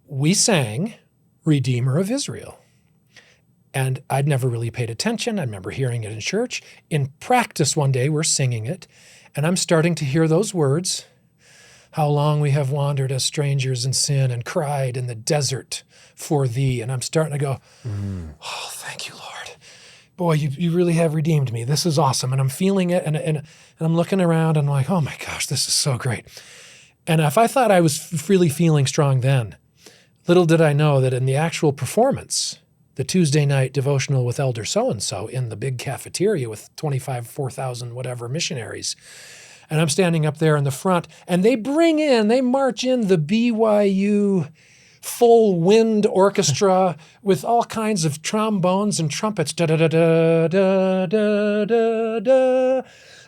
We sang Redeemer of Israel. And I'd never really paid attention. I remember hearing it in church. In practice one day, we're singing it, and I'm starting to hear those words. How long we have wandered as strangers in sin and cried in the desert for thee. And I'm starting to go, oh, thank you, Lord. Boy, you really have redeemed me. This is awesome. And I'm feeling it, and I'm looking around, and I'm like, oh my gosh, this is so great. And if I thought I was really feeling strong then, little did I know that in the actual performance, the Tuesday night devotional with Elder so-and-so in the big cafeteria with 4,000 whatever missionaries, and I'm standing up there in the front, and they march in the BYU full wind orchestra with all kinds of trombones and trumpets. Da da da da da da da da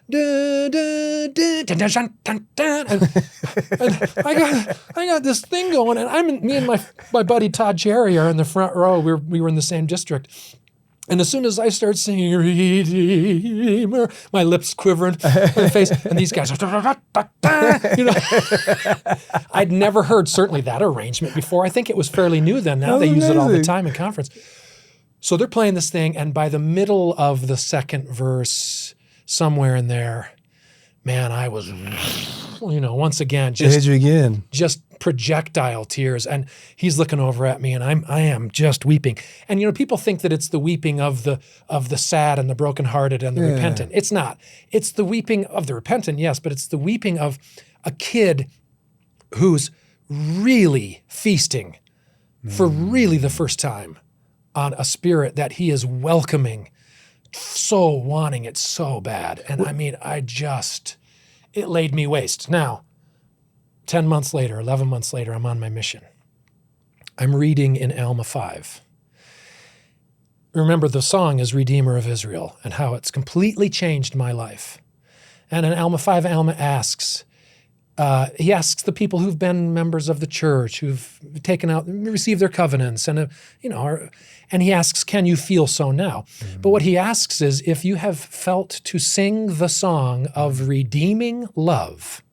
dun, dun, dun, dun, dun, dun, dun, and I got this thing going, and me and my buddy Todd Cherry are in the front row. We were in the same district. And as soon as I start singing Redeemer, my lips quivering, my face, and these guys, I'd never heard certainly that arrangement before. I think it was fairly new then. Now they use it all the time in conference. So they're playing this thing, and by the middle of the second verse, somewhere in there, man, I was, once again, just projectile tears. And he's looking over at me, and I am just weeping. And people think that it's the weeping of the sad and the brokenhearted and the repentant. It's not. It's the weeping of the repentant, yes, but it's the weeping of a kid who's really feasting for really the first time on a spirit that he is welcoming, so wanting it so bad. And it laid me waste. Now, 10 months later, 11 months later, I'm on my mission. I'm reading in Alma 5. Remember, the song is Redeemer of Israel and how it's completely changed my life. And in Alma 5, Alma asks, he asks the people who've been members of the church, who've received their covenants, and he asks, can you feel so now? Mm-hmm. But what he asks is, if you have felt to sing the song of redeeming love,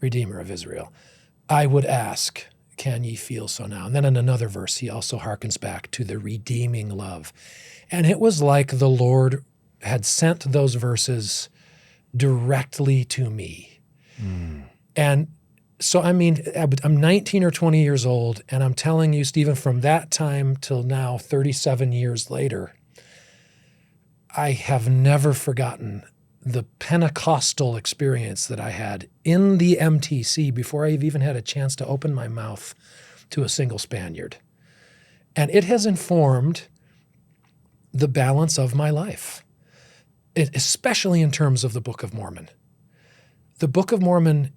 Redeemer of Israel, I would ask, can ye feel so now? And then in another verse, he also harkens back to the redeeming love. And it was like the Lord had sent those verses directly to me. Mm. And so, I'm 19 or 20 years old, and I'm telling you, Stephen, from that time till now, 37 years later, I have never forgotten the Pentecostal experience that I had in the MTC before I've even had a chance to open my mouth to a single Spaniard. And it has informed the balance of my life, especially in terms of the Book of Mormon. The Book of Mormon,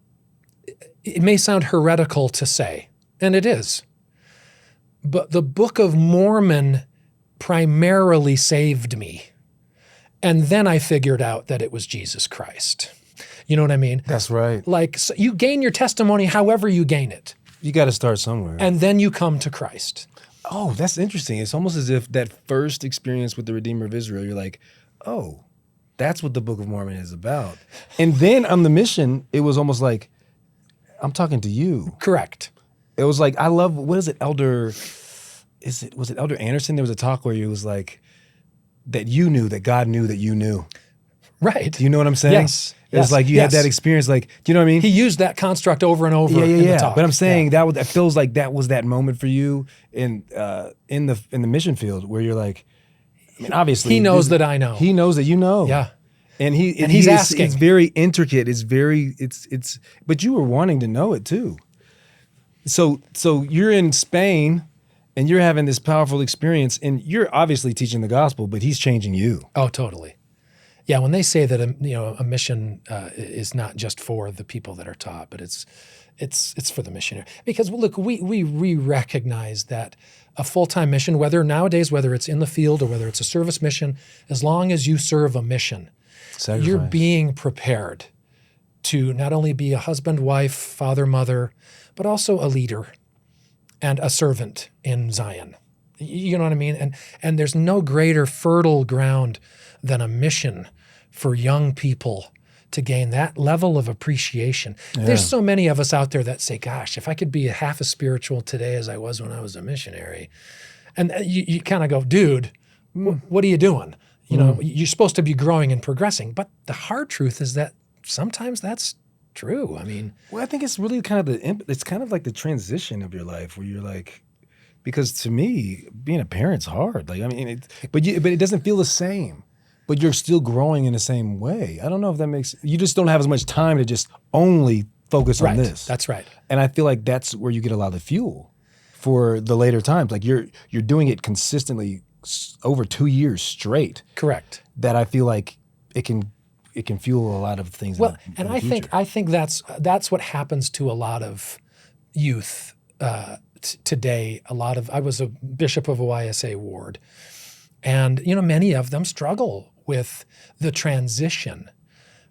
it may sound heretical to say, and it is, but the Book of Mormon primarily saved me. And then I figured out that it was Jesus Christ. You know what I mean? That's right. So you gain your testimony however you gain it. You got to start somewhere. And then you come to Christ. Oh, that's interesting. It's almost as if that first experience with the Redeemer of Israel, you're like, oh, that's what the Book of Mormon is about. And then on the mission, it was almost like, I'm talking to you. Correct. It was like, I love, what is it, was it Elder Anderson? There was a talk where he was like, that you knew, that God knew that you knew. Right. Do you know what I'm saying? Yes. It was like you had that experience, like, do you know what I mean? He used that construct over and over in the talk. But I'm saying that feels like that was that moment for you in the mission field where you're like, obviously he knows that I know. He knows that you know. Yeah. And he's asking. It's very intricate. It's but you were wanting to know it too. So you're in Spain and you're having this powerful experience, and you're obviously teaching the gospel, but he's changing you. Oh, totally. Yeah, when they say that a mission is not just for the people that are taught, but it's for the missionary. Because look, we recognize that a full-time mission, whether it's in the field or whether it's a service mission, as long as you serve a mission, you're being prepared to not only be a husband, wife, father, mother, but also a leader and a servant in Zion. You know what I mean? And there's no greater fertile ground than a mission for young people to gain that level of appreciation. Yeah. There's so many of us out there that say, gosh, if I could be half as spiritual today as I was when I was a missionary. And you kind of go, dude, what are you doing? You're supposed to be growing and progressing. But the hard truth is that sometimes that's true. Well, I think it's really it's kind of like the transition of your life where you're like, because to me, being a parent's hard. But it doesn't feel the same. But you're still growing in the same way. I don't know if that makes, you just don't have as much time to just only focus on this. That's right. And I feel like that's where you get a lot of the fuel for the later times. Like you're doing it consistently over 2 years straight. Correct. That I feel like it can fuel a lot of things. Well, I think that's what happens to a lot of youth today. I was a bishop of a YSA ward, and many of them struggle with the transition.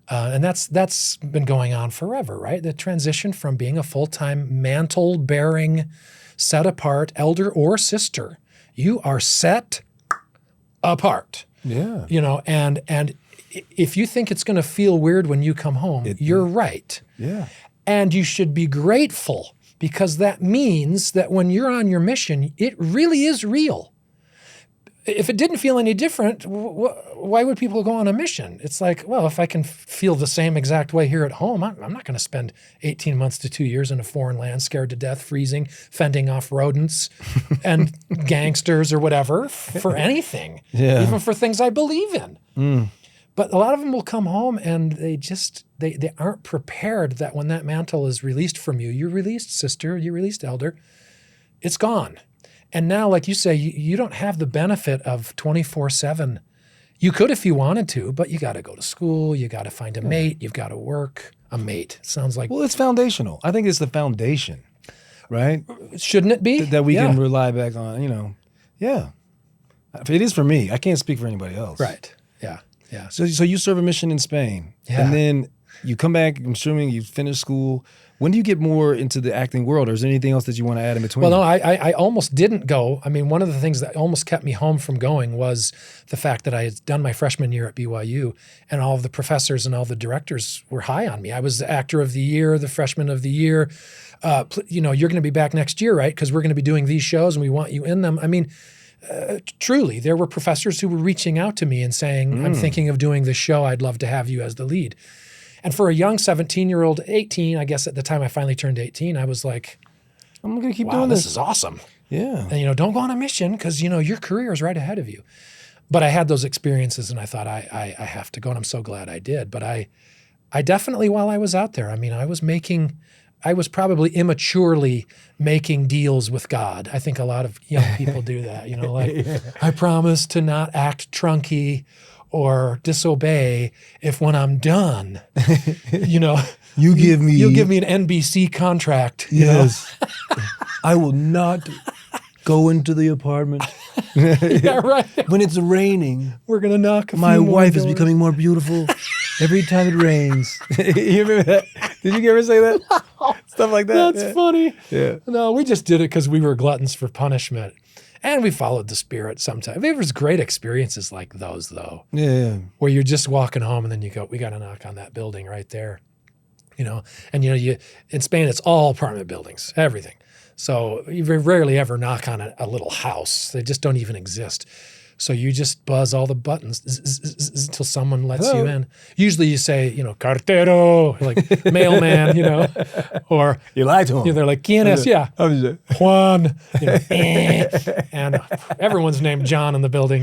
And that's been going on forever, right? The transition from being a full-time mantle-bearing, set-apart elder or sister. You are set apart. Yeah. And if you think it's going to feel weird when you come home, you're right. Yeah. And you should be grateful, because that means that when you're on your mission, it really is real. If it didn't feel any different, why would people go on a mission? It's like, well, if I can feel the same exact way here at home, I'm not going to spend 18 months to 2 years in a foreign land, scared to death, freezing, fending off rodents and gangsters or whatever for anything, even for things I believe in. But a lot of them will come home and they aren't prepared that when that mantle is released from you, you're released sister, you're released elder, it's gone. And now, like you say, you don't have the benefit of 24/7. You could if you wanted to, but you got to go to school. You got to find a mate. You've got to work. A mate sounds like. Well, it's foundational. I think it's the foundation, right? Shouldn't it be? That we can rely back on, Yeah. It is for me. I can't speak for anybody else. Right. Yeah. Yeah. So you serve a mission in Spain. Yeah. And then you come back, I'm assuming you finish school. When do you get more into the acting world, or is there anything else that you want to add in between? Well, no, I almost didn't go. I mean, one of the things that almost kept me home from going was the fact that I had done my freshman year at BYU, and all of the professors and all the directors were high on me. I was the actor of the year, the freshman of the year. You're going to be back next year, right? Because we're going to be doing these shows and we want you in them. I mean, truly, there were professors who were reaching out to me and saying, I'm thinking of doing this show. I'd love to have you as the lead. And for a young 17-year-old, 18, I guess at the time I finally turned 18, I was like, I'm going to keep wow, doing this. This is awesome. Yeah. And, don't go on a mission because, your career is right ahead of you. But I had those experiences and I thought I have to go, and I'm so glad I did. But I definitely, while I was out there, I was probably immaturely making deals with God. I think a lot of young people do that, I promise to not act trunky or disobey if when I'm done, you'll give me an NBC contract. Yes. I will not go into the apartment. Yeah, right. When it's raining, we're going to knock my wife is becoming more beautiful every time it rains. You remember that? Did you ever say that? Stuff like that. That's funny. Yeah. No, we just did it because we were gluttons for punishment. And we followed the Spirit sometimes. There was great experiences like those, though. Yeah. Where you're just walking home and then you go, we got to knock on that building right there. And you in Spain, it's all apartment buildings, everything. So you rarely ever knock on a little house. They just don't even exist. So you just buzz all the buttons until someone lets you in. Usually you say, cartero, like mailman, or you lie to them. They're like, ¿Quién es? Yeah, Juan. And everyone's named John in the building,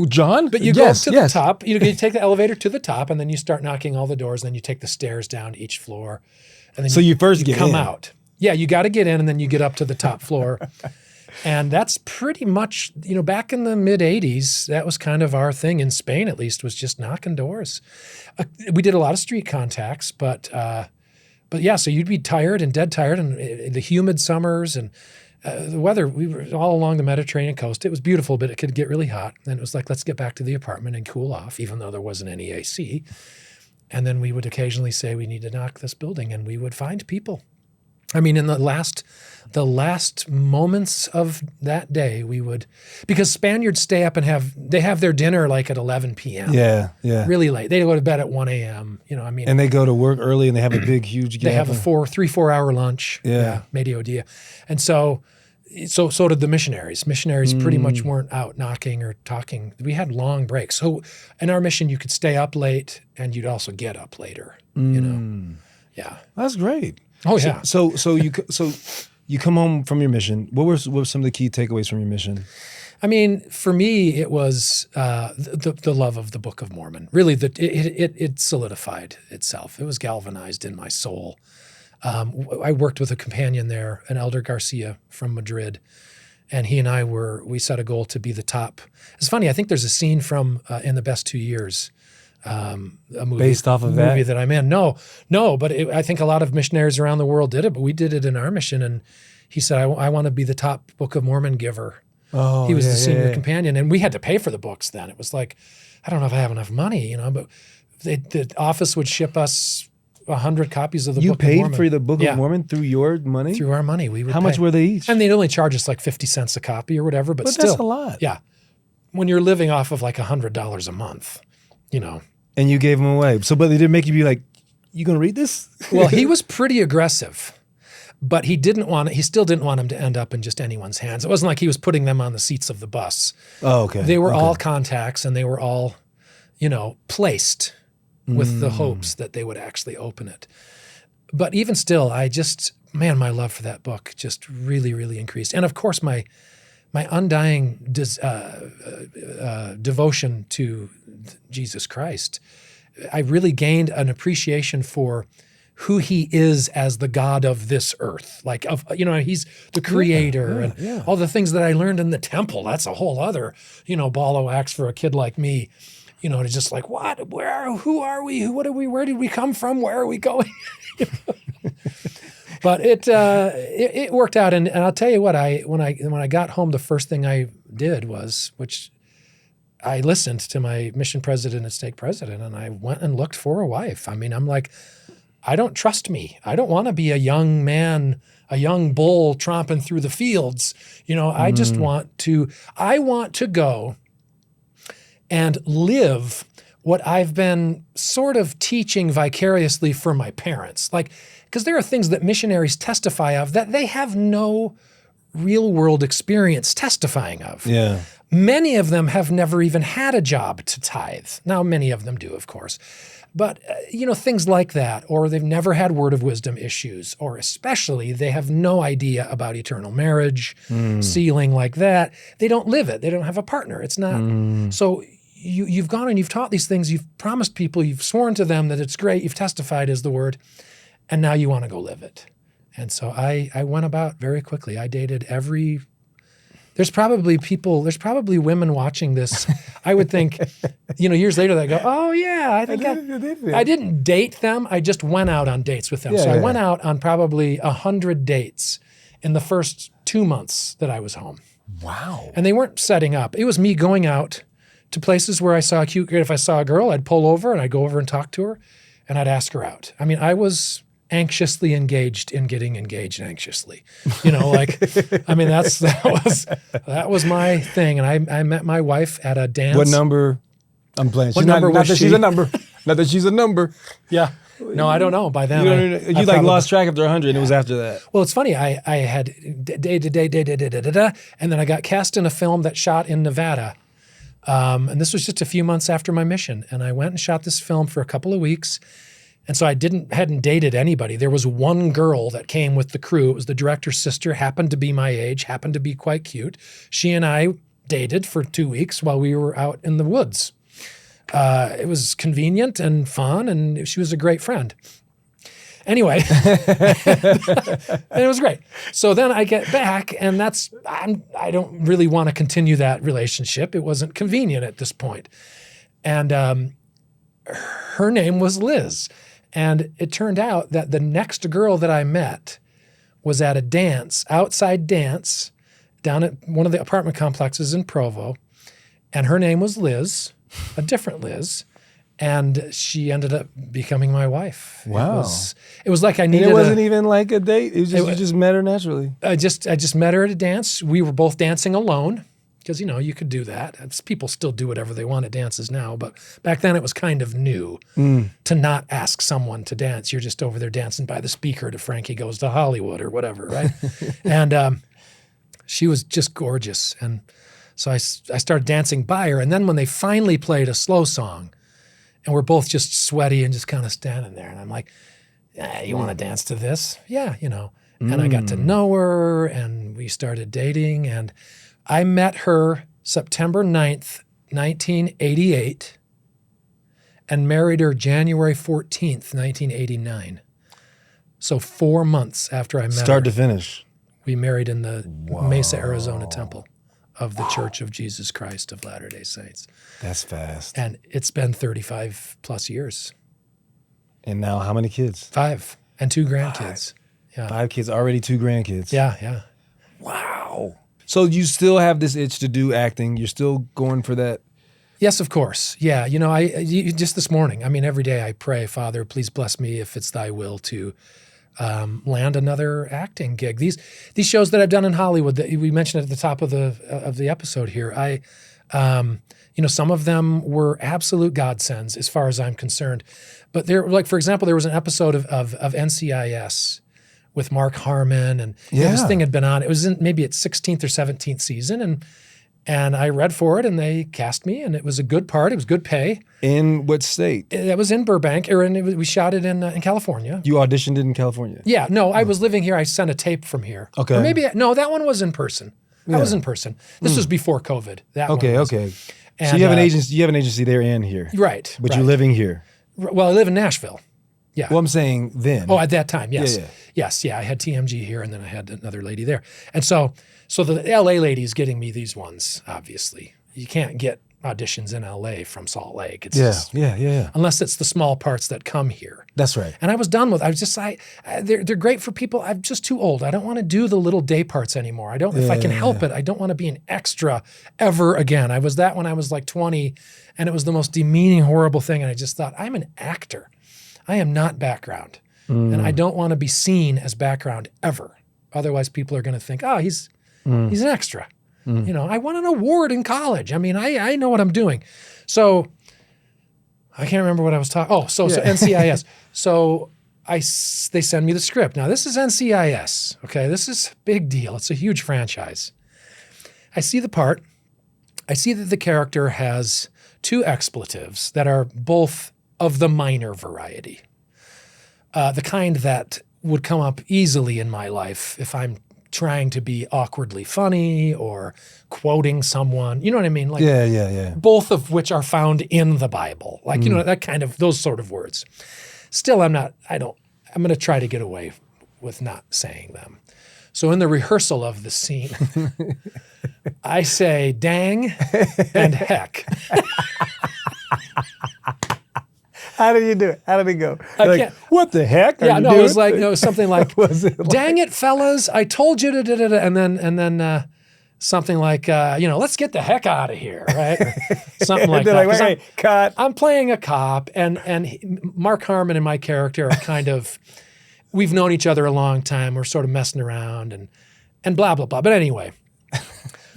John? But you go to the top. You take the elevator to the top, and then you start knocking all the doors, and then you take the stairs down to each floor. And then so you first come out. Yeah, you got to get in, and then you get up to the top floor. And that's pretty much, back in the mid-'80s, that was kind of our thing in Spain, at least, was just knocking doors. We did a lot of street contacts, but yeah, so you'd be tired and dead tired, and the humid summers and the weather, we were all along the Mediterranean coast. It was beautiful, but it could get really hot. And it was like, let's get back to the apartment and cool off, even though there wasn't any AC. And then we would occasionally say, we need to knock this building, and we would find people. I mean, in the last moments of that day, we would, because Spaniards stay up and have their dinner like at 11 p.m. Yeah, yeah. Really late. They go to bed at 1 a.m. And they go to work early and they have a big, huge gap. They have a 3-4 hour lunch. Yeah. Mediodía. And so did the missionaries. Missionaries pretty much weren't out knocking or talking. We had long breaks. So in our mission, you could stay up late and you'd also get up later, Yeah. That's great. Oh yeah. So you come home from your mission. What were some of the key takeaways from your mission? I mean, for me, it was the love of the Book of Mormon. Really, it solidified itself. It was galvanized in my soul. I worked with a companion there, an Elder Garcia from Madrid, and he and I we set a goal to be the top. It's funny. I think there's a scene from In the Best 2 Years. A movie based off of movie that I'm in. No, but I think a lot of missionaries around the world did it, but we did it in our mission. And he said, I want to be the top Book of Mormon giver. Oh, he was the senior companion, and we had to pay for the books then. It was like I don't know if I have enough money, but the office would ship us 100 copies of the You Book of Mormon. paid for the Book of Mormon through your money? Through our money. We would How much pay. were they each? And they'd only charge us like 50 cents a copy or whatever, but still. That's a lot. Yeah. When you're living off of like $100 a month, And you gave them away. So, but they didn't make you be like, you going to read this? Well, he was pretty aggressive, but he still didn't want them to end up in just anyone's hands. It wasn't like he was putting them on the seats of the bus. Oh, okay. They were all contacts, and they were all, placed with the hopes that they would actually open it. But even still, my love for that book just really, really increased. And of course, my undying devotion to Jesus Christ. I really gained an appreciation for who he is as the God of this earth. Like, he's the creator and all the things that I learned in the temple. That's a whole other, ball of wax for a kid like me. To just like, what, who are we? Where did we come from? Where are we going? But it worked out. And I'll tell you what, when I got home, the first thing I did was, which I listened to my mission president and stake president, and I went and looked for a wife. I mean, I'm like, I don't trust me. I don't want to be a young man, a young bull tromping through the fields. I just want to go and live what I've been sort of teaching vicariously for my parents. Like, because there are things that missionaries testify of that they have no real world experience testifying of. Yeah. Many of them have never even had a job to tithe. Now, many of them do, of course. But, things like that, or they've never had word of wisdom issues, or especially they have no idea about eternal marriage, sealing like that. They don't live it. They don't have a partner. It's not. So you've gone and you've taught these things. You've promised people. You've sworn to them that it's great. You've testified is the word. And now you want to go live it. And so I went about very quickly. I dated there's probably women watching this. I would think, years later they go, oh yeah, I think I didn't date them. I just went out on dates with them. I went out on probably 100 dates in the first 2 months that I was home. Wow. And they weren't setting up. It was me going out to places where I saw a cute girl. If I saw a girl, I'd pull over and I'd go over and talk to her and I'd ask her out. I mean, I was anxiously engaged in getting engaged anxiously. That was my thing. And I met my wife at a dance. What number? I'm playing. What number was she? She's a number. Not that she's a number. Yeah. No, I don't know. By then, you lost track after 100 and it was after that. Well, it's funny. I had dated, and then I got cast in a film that shot in Nevada. And this was just a few months after my mission. And I went and shot this film for a couple of weeks. And so I hadn't dated anybody. There was one girl that came with the crew. It was the director's sister, happened to be my age, happened to be quite cute. She and I dated for 2 weeks while we were out in the woods. It was convenient and fun, and she was a great friend. Anyway, and it was great. So then I get back, and I don't really want to continue that relationship. It wasn't convenient at this point. And her name was Liz. And it turned out that the next girl that I met was at a outside dance, down at one of the apartment complexes in Provo. And her name was Liz, a different Liz. And she ended up becoming my wife. Wow. It was like I needed. And it wasn't even like a date. You just met her naturally. I just met her at a dance. We were both dancing alone because you could do that. People still do whatever they want at dances now, but back then it was kind of new to not ask someone to dance. You're just over there dancing by the speaker to Frankie Goes to Hollywood or whatever, right? And she was just gorgeous, and so I started dancing by her. And then when they finally played a slow song. And we're both just sweaty and just kind of standing there. And I'm like, you want to dance to this? Yeah, And I got to know her, and we started dating. And I met her September 9th, 1988, and married her January 14th, 1989. So 4 months after I met her. Start to finish. We married in the Mesa, Arizona temple of the Church of Jesus Christ of Latter-day Saints. That's fast. And it's been 35 plus years. And now how many kids? 5 and 2 grandkids. Yeah. 5 kids, already 2 grandkids. Yeah. Wow. So you still have this itch to do acting. You're still going for that Yes, of course. Yeah. Just this morning, I mean, every day I pray, Father, please bless me if it's thy will to land another acting gig. These shows that I've done in Hollywood that we mentioned at the top of the episode here, some of them were absolute godsends as far as I'm concerned. But for example, there was an episode of NCIS with Mark Harmon, and this thing had been on. It was in maybe its 16th or 17th season, and I read for it, and they cast me, and it was a good part. It was good pay. In what state? It was in Burbank, we shot it in California. You auditioned it in California? Yeah, no, I was living here. I sent a tape from here. Okay. Or maybe, no, that one was in person. That was in person. This was before COVID. Okay. And, so you have an agency. You have an agency there and here, right? But you're living here. Well, I live in Nashville. Yeah. Well, I'm saying then. Oh, at that time, yes. Yeah. Yes, yeah. I had TMG here, and then I had another lady there. And so the LA lady is getting me these ones, obviously. You can't get auditions in LA from Salt Lake. It's just, unless it's the small parts that come here. That's right. And I was done with. They're great for people. I'm just too old. I don't want to do the little day parts anymore. If I can help it, I don't want to be an extra ever again. I was that when I was like 20, and it was the most demeaning, horrible thing. And I just thought, I'm an actor. I am not background. And I don't want to be seen as background ever. Otherwise, people are going to think, oh, he's an extra. I won an award in college. I mean, I know what I'm doing. So I can't remember what I was talking. Oh, so NCIS. So they send me the script. Now, this is NCIS. Okay, this is a big deal. It's a huge franchise. I see the part. I see that the character has 2 expletives that are both of the minor variety. The kind that would come up easily in my life if I'm trying to be awkwardly funny or quoting someone. You know what I mean? Like, yeah. Both of which are found in the Bible. Like, that kind of, those sort of words. Still, I'm going to try to get away with not saying them. So in the rehearsal of the scene, I say dang and heck. How did you do it? How did it go? What the heck? It was something like, dang it, fellas, I told you to, and then something like, let's get the heck out of here, right? Something like that. Wait, cut. I'm playing a cop, and Mark Harmon and my character are kind of, we've known each other a long time. We're sort of messing around and blah, blah, blah. But anyway,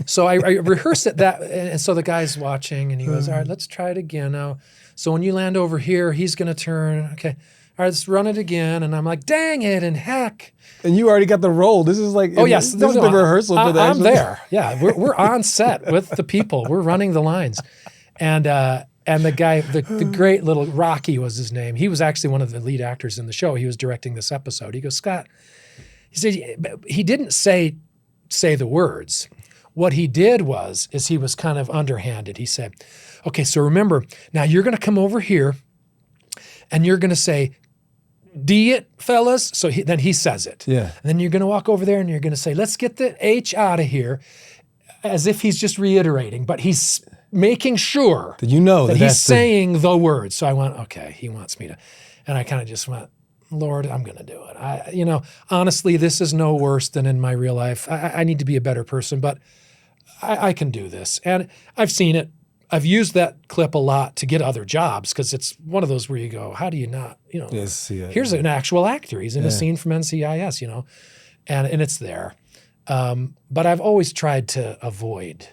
so I rehearsed it and so the guy's watching, and he goes, all right, let's try it again now. So when you land over here, he's going to turn. Okay. All right, let's run it again. And I'm like, dang it and heck. And you already got the role. This is like, yes. This is the rehearsal for that. I'm there. Yeah. We're on set with the people. We're running the lines. And the guy, the great little Rocky was his name. He was actually one of the lead actors in the show. He was directing this episode. He goes, Scott, he said, he didn't say the words. What he did is he was kind of underhanded. He said, okay, so remember, now you're going to come over here and you're going to say, D it, fellas. So then he says it. Yeah. And then you're going to walk over there and you're going to say, let's get the H out of here, as if he's just reiterating, but he's making sure that he's saying the words. So I went, okay, he wants me to. And I kind of just went, Lord, I'm going to do it. Honestly, this is no worse than in my real life. I need to be a better person, but I can do this. And I've seen it. I've used that clip a lot to get other jobs because it's one of those where you go, how do you not, here's an actual actor. He's in a scene from NCIS, and it's there. But I've always tried to avoid,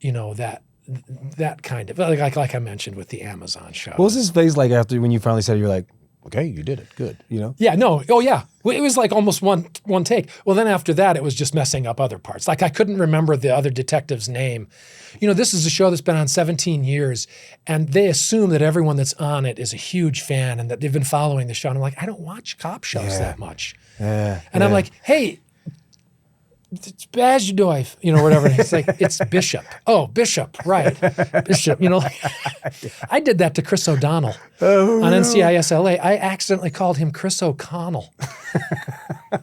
that kind of, like I mentioned with the Amazon show. What was his face like after when you finally said it? You're like, okay, you did it. Good. Yeah, no. Oh, yeah. It was like almost one take. Well, then after that, it was just messing up other parts. Like I couldn't remember the other detective's name. This is a show that's been on 17 years, and they assume that everyone that's on it is a huge fan and that they've been following the show. And I'm like, I don't watch cop shows that much. Yeah. And I'm like, hey, it's Bajdoif, whatever. And he's like, it's Bishop. Oh, Bishop, right. Bishop, I did that to Chris O'Donnell on NCIS LA. I accidentally called him Chris O'Connell.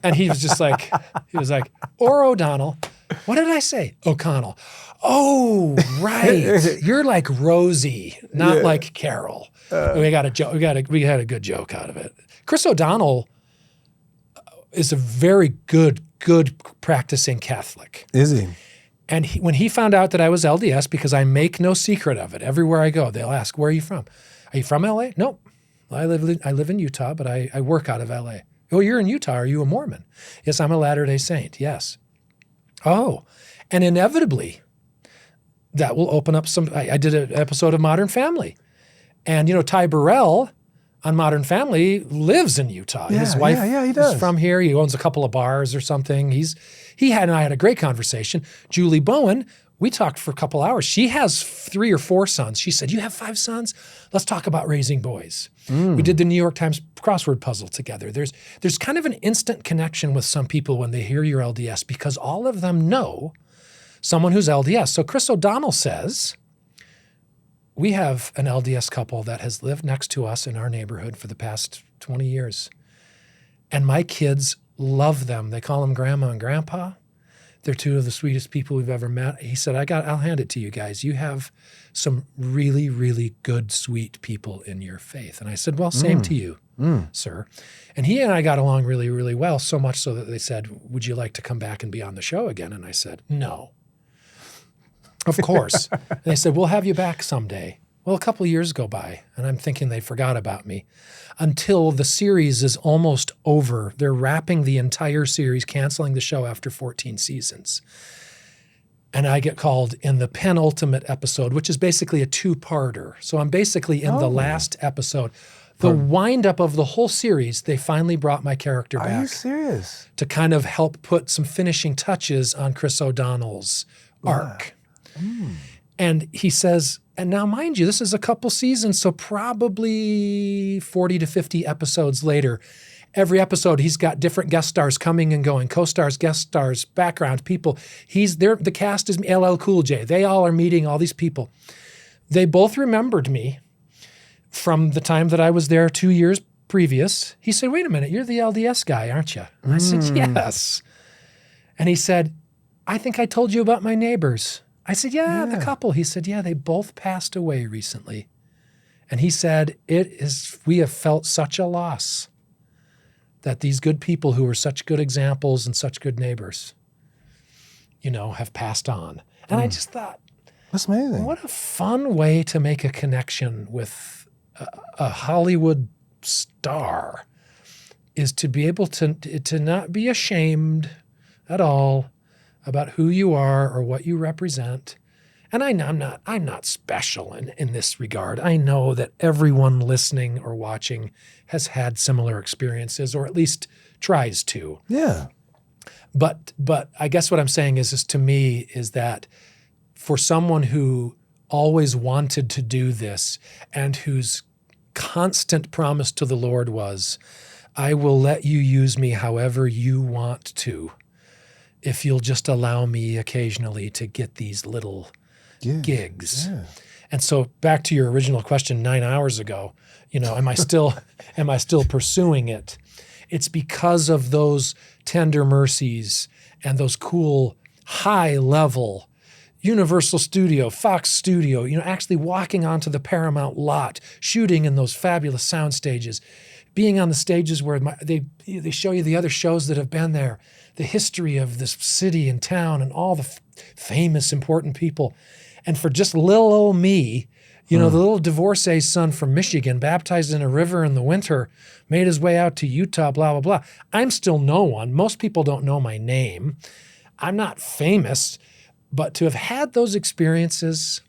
And he was like, or O'Donnell. What did I say? O'Connell. Oh, right. You're like Rosie, not like Carol. We got a joke. We had a good joke out of it. Chris O'Donnell is a very good practicing Catholic. Is he? And when he found out that I was LDS, because I make no secret of it, everywhere I go, they'll ask, where are you from? Are you from LA? Nope. I live in Utah, but I work out of LA. Oh, you're in Utah. Are you a Mormon? Yes, I'm a Latter-day Saint. Yes. Oh, and inevitably, that will open up some. I did an episode of Modern Family. And, Ty Burrell on Modern Family lives in Utah. Yeah, His wife he does. is from here. He owns a couple of bars or something. He and I had a great conversation. Julie Bowen, we talked for a couple hours. She has 3 or 4 sons. She said, you have 5 sons? Let's talk about raising boys. We did the New York Times crossword puzzle together. There's kind of an instant connection with some people when they hear you're LDS because all of them know someone who's LDS. So Chris O'Donnell says, we have an LDS couple that has lived next to us in our neighborhood for the past 20 years. And my kids love them. They call them Grandma and Grandpa. They're 2 of the sweetest people we've ever met. He said, I'll hand it to you guys. You have some really, really good, sweet people in your faith. And I said, well, same to you, sir. And he and I got along really, really well, so much so that they said, would you like to come back and be on the show again? And I said, no. Of course. And they said, we'll have you back someday. Well, a couple of years go by, and I'm thinking they forgot about me until the series is almost over. They're wrapping the entire series, canceling the show after 14 seasons. And I get called in the penultimate episode, which is basically a 2-parter. So I'm basically in the last episode. The wind-up of the whole series, they finally brought my character back. Are you serious? To kind of help put some finishing touches on Chris O'Donnell's arc. And he says, and now mind you, this is a couple seasons, so probably 40 to 50 episodes later, every episode he's got different guest stars coming and going, co-stars, guest stars, background people. The cast is LL Cool J. They all are meeting all these people. They both remembered me from the time that I was there 2 years previous. He said, wait a minute, you're the LDS guy, aren't you? And I said, yes. And he said, I think I told you about my neighbors. I said, yeah, the couple. He said, yeah, they both passed away recently. And he said, we have felt such a loss that these good people who were such good examples and such good neighbors, have passed on. And I just thought, that's amazing. What a fun way to make a connection with a Hollywood star is to be able to not be ashamed at all about who you are or what you represent. And I'm not special in this regard. I know that everyone listening or watching has had similar experiences, or at least tries to. Yeah. But I guess what I'm saying is to me is that for someone who always wanted to do this and whose constant promise to the Lord was, I will let you use me however you want to, if you'll just allow me occasionally to get these little gigs. Yeah. And so back to your original question 9 hours ago, am I still pursuing it? It's because of those tender mercies and those cool high level Universal Studio, Fox Studio, actually walking onto the Paramount lot, shooting in those fabulous sound stages, being on the stages where they show you the other shows that have been there, the history of this city and town and all the famous, important people. And for just little old me, the little divorcee son from Michigan, baptized in a river in the winter, made his way out to Utah, blah, blah, blah. I'm still no one. Most people don't know my name. I'm not famous, but to have had those experiences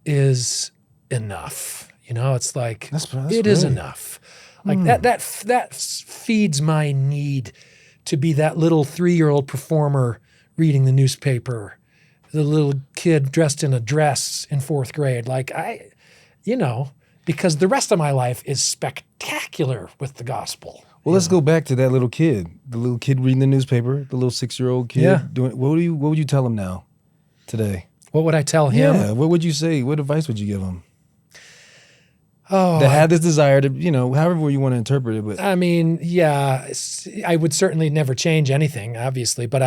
is enough. It's like, that's it is enough. Like that feeds my need to be that little 3-year-old performer reading the newspaper, the little kid dressed in a dress in 4th grade. Like because the rest of my life is spectacular with the gospel. Well, let's go back to that little kid, the little kid reading the newspaper, the little 6-year-old kid doing. What would you tell him now, today? What would I tell him? Yeah, what would you say? What advice would you give him? Oh, that had this desire to, however you want to interpret it. But I mean, yeah, I would certainly never change anything, obviously. But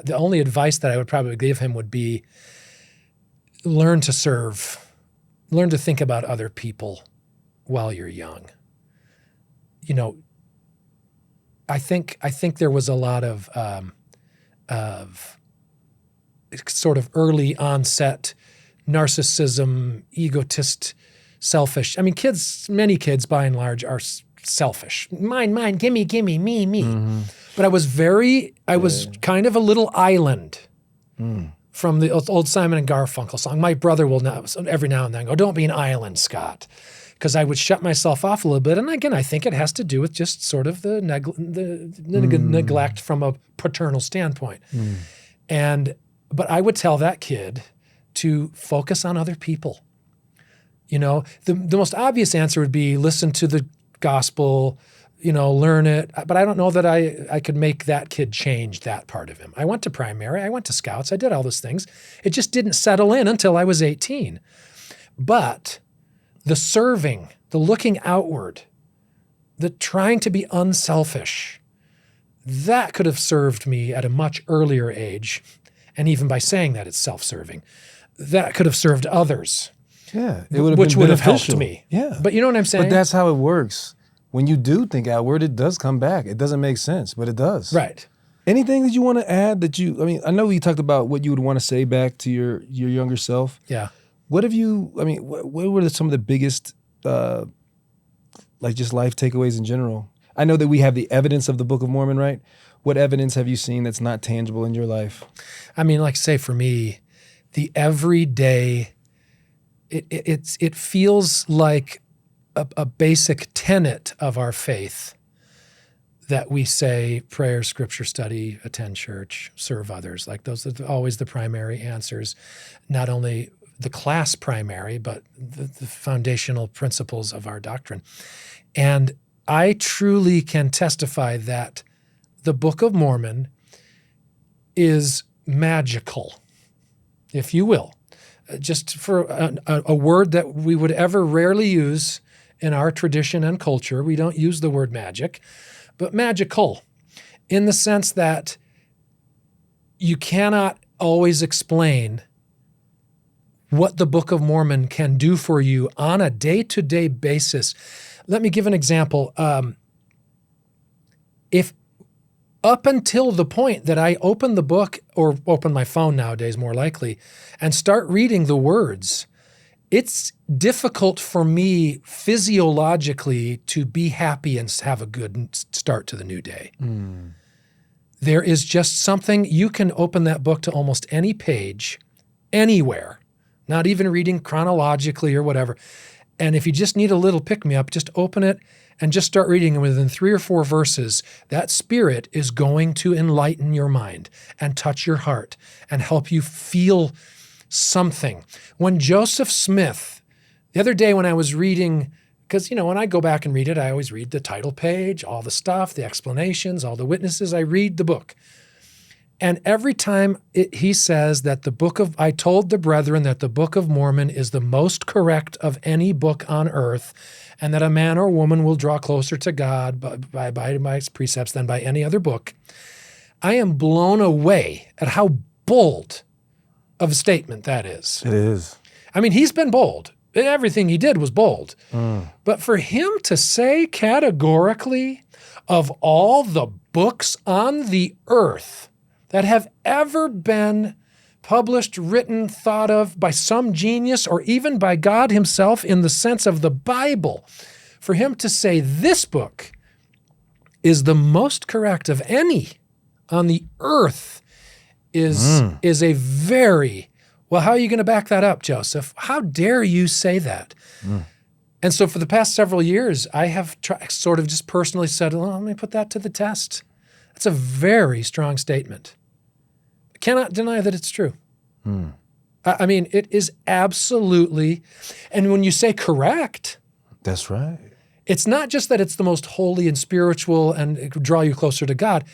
the only advice that I would probably give him would be learn to serve, learn to think about other people while you're young. I think there was a lot of sort of early onset narcissism, egotist, selfish. I mean, many kids by and large are selfish. Mine, gimme, me. Mm-hmm. But I was kind of a little island from the old Simon and Garfunkel song. My brother will every now and then go, "Don't be an island, Scott." Because I would shut myself off a little bit. And again, I think it has to do with just sort of the neglect from a paternal standpoint. But I would tell that kid to focus on other people. You know, the most obvious answer would be listen to the gospel, learn it. But I don't know that I could make that kid change that part of him. I went to primary, I went to scouts, I did all those things. It just didn't settle in until I was 18. But the serving, the looking outward, the trying to be unselfish, that could have served me at a much earlier age. And even by saying that it's self-serving, that could have served others. Yeah, which would have helped me. Yeah. But you know what I'm saying? But that's how it works. When you do think outward, it does come back. It doesn't make sense, but it does. Right. Anything that you want to add I know you talked about what you would want to say back to your younger self. Yeah. What were some of the biggest, just life takeaways in general? I know that we have the evidence of the Book of Mormon, right? What evidence have you seen that's not tangible in your life? I mean, like say for me, the everyday, it feels like a basic tenet of our faith that we say prayer, scripture study, attend church, serve others. Like those are always the primary answers, not only the class primary, but the foundational principles of our doctrine. And I truly can testify that the Book of Mormon is magical, if you will. Just for a word that we would ever rarely use in our tradition and culture. We don't use the word magic, but magical in the sense that you cannot always explain what the Book of Mormon can do for you on a day-to-day basis. Let me give an example. If up until the point that I open the book, or open my phone nowadays more likely, and start reading the words, it's difficult for me physiologically to be happy and have a good start to the new day. There is just something, you can open that book to almost any page, anywhere, not even reading chronologically or whatever. And if you just need a little pick-me-up, just open it and just start reading. And within 3 or 4 verses, that spirit is going to enlighten your mind and touch your heart and help you feel something. When Joseph Smith, the other day when I was reading, because, when I go back and read it, I always read the title page, all the stuff, the explanations, all the witnesses. I read the book. And every time he says that I told the brethren that the Book of Mormon is the most correct of any book on earth, and that a man or woman will draw closer to God by my precepts than by any other book, I am blown away at how bold of a statement that is. It is. I mean, he's been bold. Everything he did was bold. But for him to say categorically, of all the books on the earth that have ever been published, written, thought of by some genius or even by God himself in the sense of the Bible, for him to say this book is the most correct of any on the earth is a very, well, how are you going to back that up, Joseph? How dare you say that? And so for the past several years, I have sort of just personally said, well, let me put that to the test. That's a very strong statement. I cannot deny that it's true. I mean, it is absolutely, and when you say correct, that's right. It's not just that it's the most holy and spiritual and it could draw you closer to God.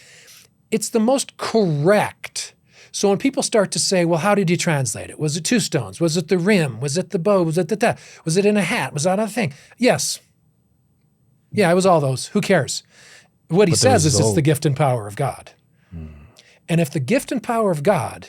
It's the most correct. So when people start to say, well, how did he translate it? Was it 2 stones? Was it the rim? Was it the bow? Was it the Was it in a hat? Was that a thing? Yes. Yeah, it was all those. Who cares? What he says is it's the gift and power of God. And if the gift and power of God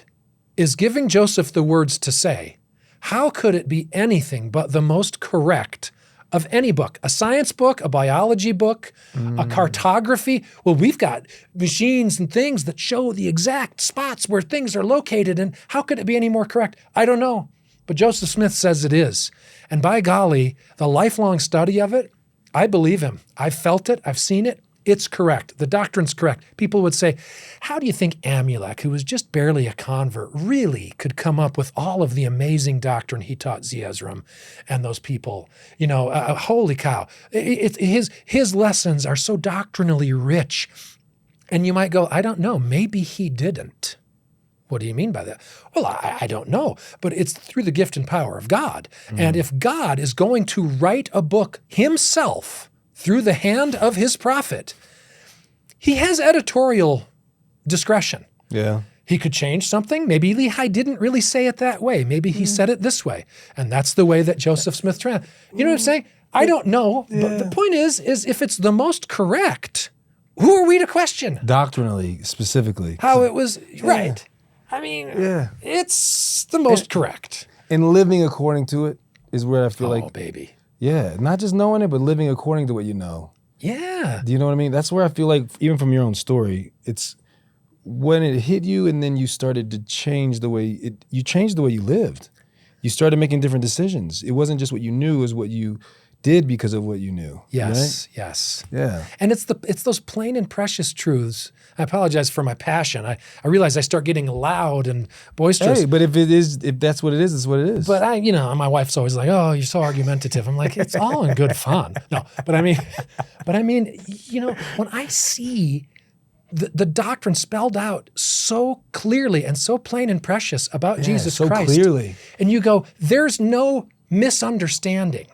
is giving Joseph the words to say, how could it be anything but the most correct of any book, a science book, a biology book, a cartography. Well, we've got machines and things that show the exact spots where things are located, and how could it be any more correct? I don't know, but Joseph Smith says it is. And by golly, the lifelong study of it, I believe him. I've felt it. I've seen it. It's correct. The doctrine's correct. People would say, how do you think Amulek, who was just barely a convert, really could come up with all of the amazing doctrine he taught Zeezrom and those people? Holy cow. His lessons are so doctrinally rich. And you might go, I don't know, maybe he didn't. What do you mean by that? Well, I don't know, but it's through the gift and power of God. And if God is going to write a book himself through the hand of his prophet, he has editorial discretion. Yeah. He could change something. Maybe Lehi didn't really say it that way. Maybe he said it this way. And that's the way that Joseph Smith You know what I'm saying? I don't know. But the point is if it's the most correct, who are we to question? Doctrinally, specifically. How it was, right. I mean, it's the most correct. And living according to it is where I feel Oh, baby. Yeah, not just knowing it, but living according to what you know. Yeah. Do you know what I mean? That's where I feel like, even from your own story, it's when it hit you and then you started to change the way, you changed the way you lived. You started making different decisions. It wasn't just what you knew, it was what you did because of what you knew. Yes, right? yes. Yeah. And it's those plain and precious truths. I apologize for my passion. I realize I start getting loud and boisterous. Hey, but if that's what it is, it's what it is. But my wife's always like, "Oh, you're so argumentative." I'm like, it's all in good fun. No, but I mean, when I see the doctrine spelled out so clearly and so plain and precious about Jesus so Christ, clearly, and you go, there's no misunderstanding.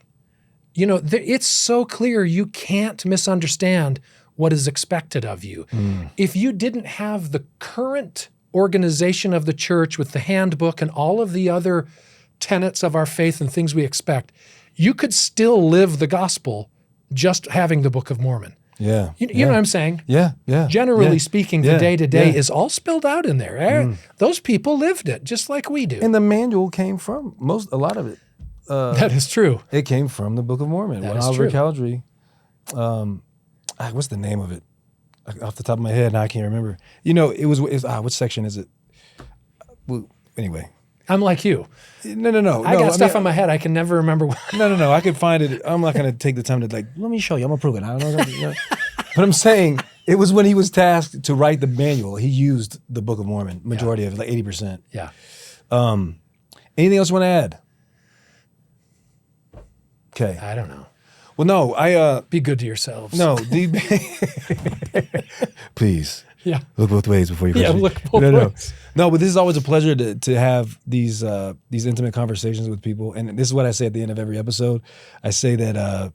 It's so clear you can't misunderstand what is expected of you. If you didn't have the current organization of the church with the handbook and all of the other tenets of our faith and things we expect, you could still live the gospel just having the Book of Mormon. Yeah. You know what I'm saying? Yeah, yeah. Generally speaking, the day-to-day yeah. is all spelled out in there. Those people lived it just like we do. And the manual came from a lot of it. That is true. It came from the Book of Mormon. That when is Oliver true. Cowdery, what's the name of it? Off the top of my head, now I can't remember. It was what section is it? Well, anyway. I'm like you. No. I got stuff on my head. I can never remember. No. I can find it. I'm not going to take the time to let me show you. I'm going to prove it. I don't know. But I'm saying it was when he was tasked to write the manual. He used the Book of Mormon, majority of it, like 80%. Yeah. Anything else you want to add? Okay. I don't know. Well, no, Be good to yourselves. no, please. Yeah. Look both ways before you question. look both No. ways. No, but this is always a pleasure to have these intimate conversations with people. And this is what I say at the end of every episode. I say that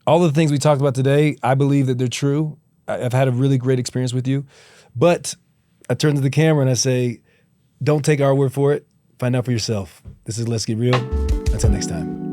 all the things we talked about today, I believe that they're true. I've had a really great experience with you. But I turn to the camera and I say, don't take our word for it. Find out for yourself. This is Let's Get Real. Until next time.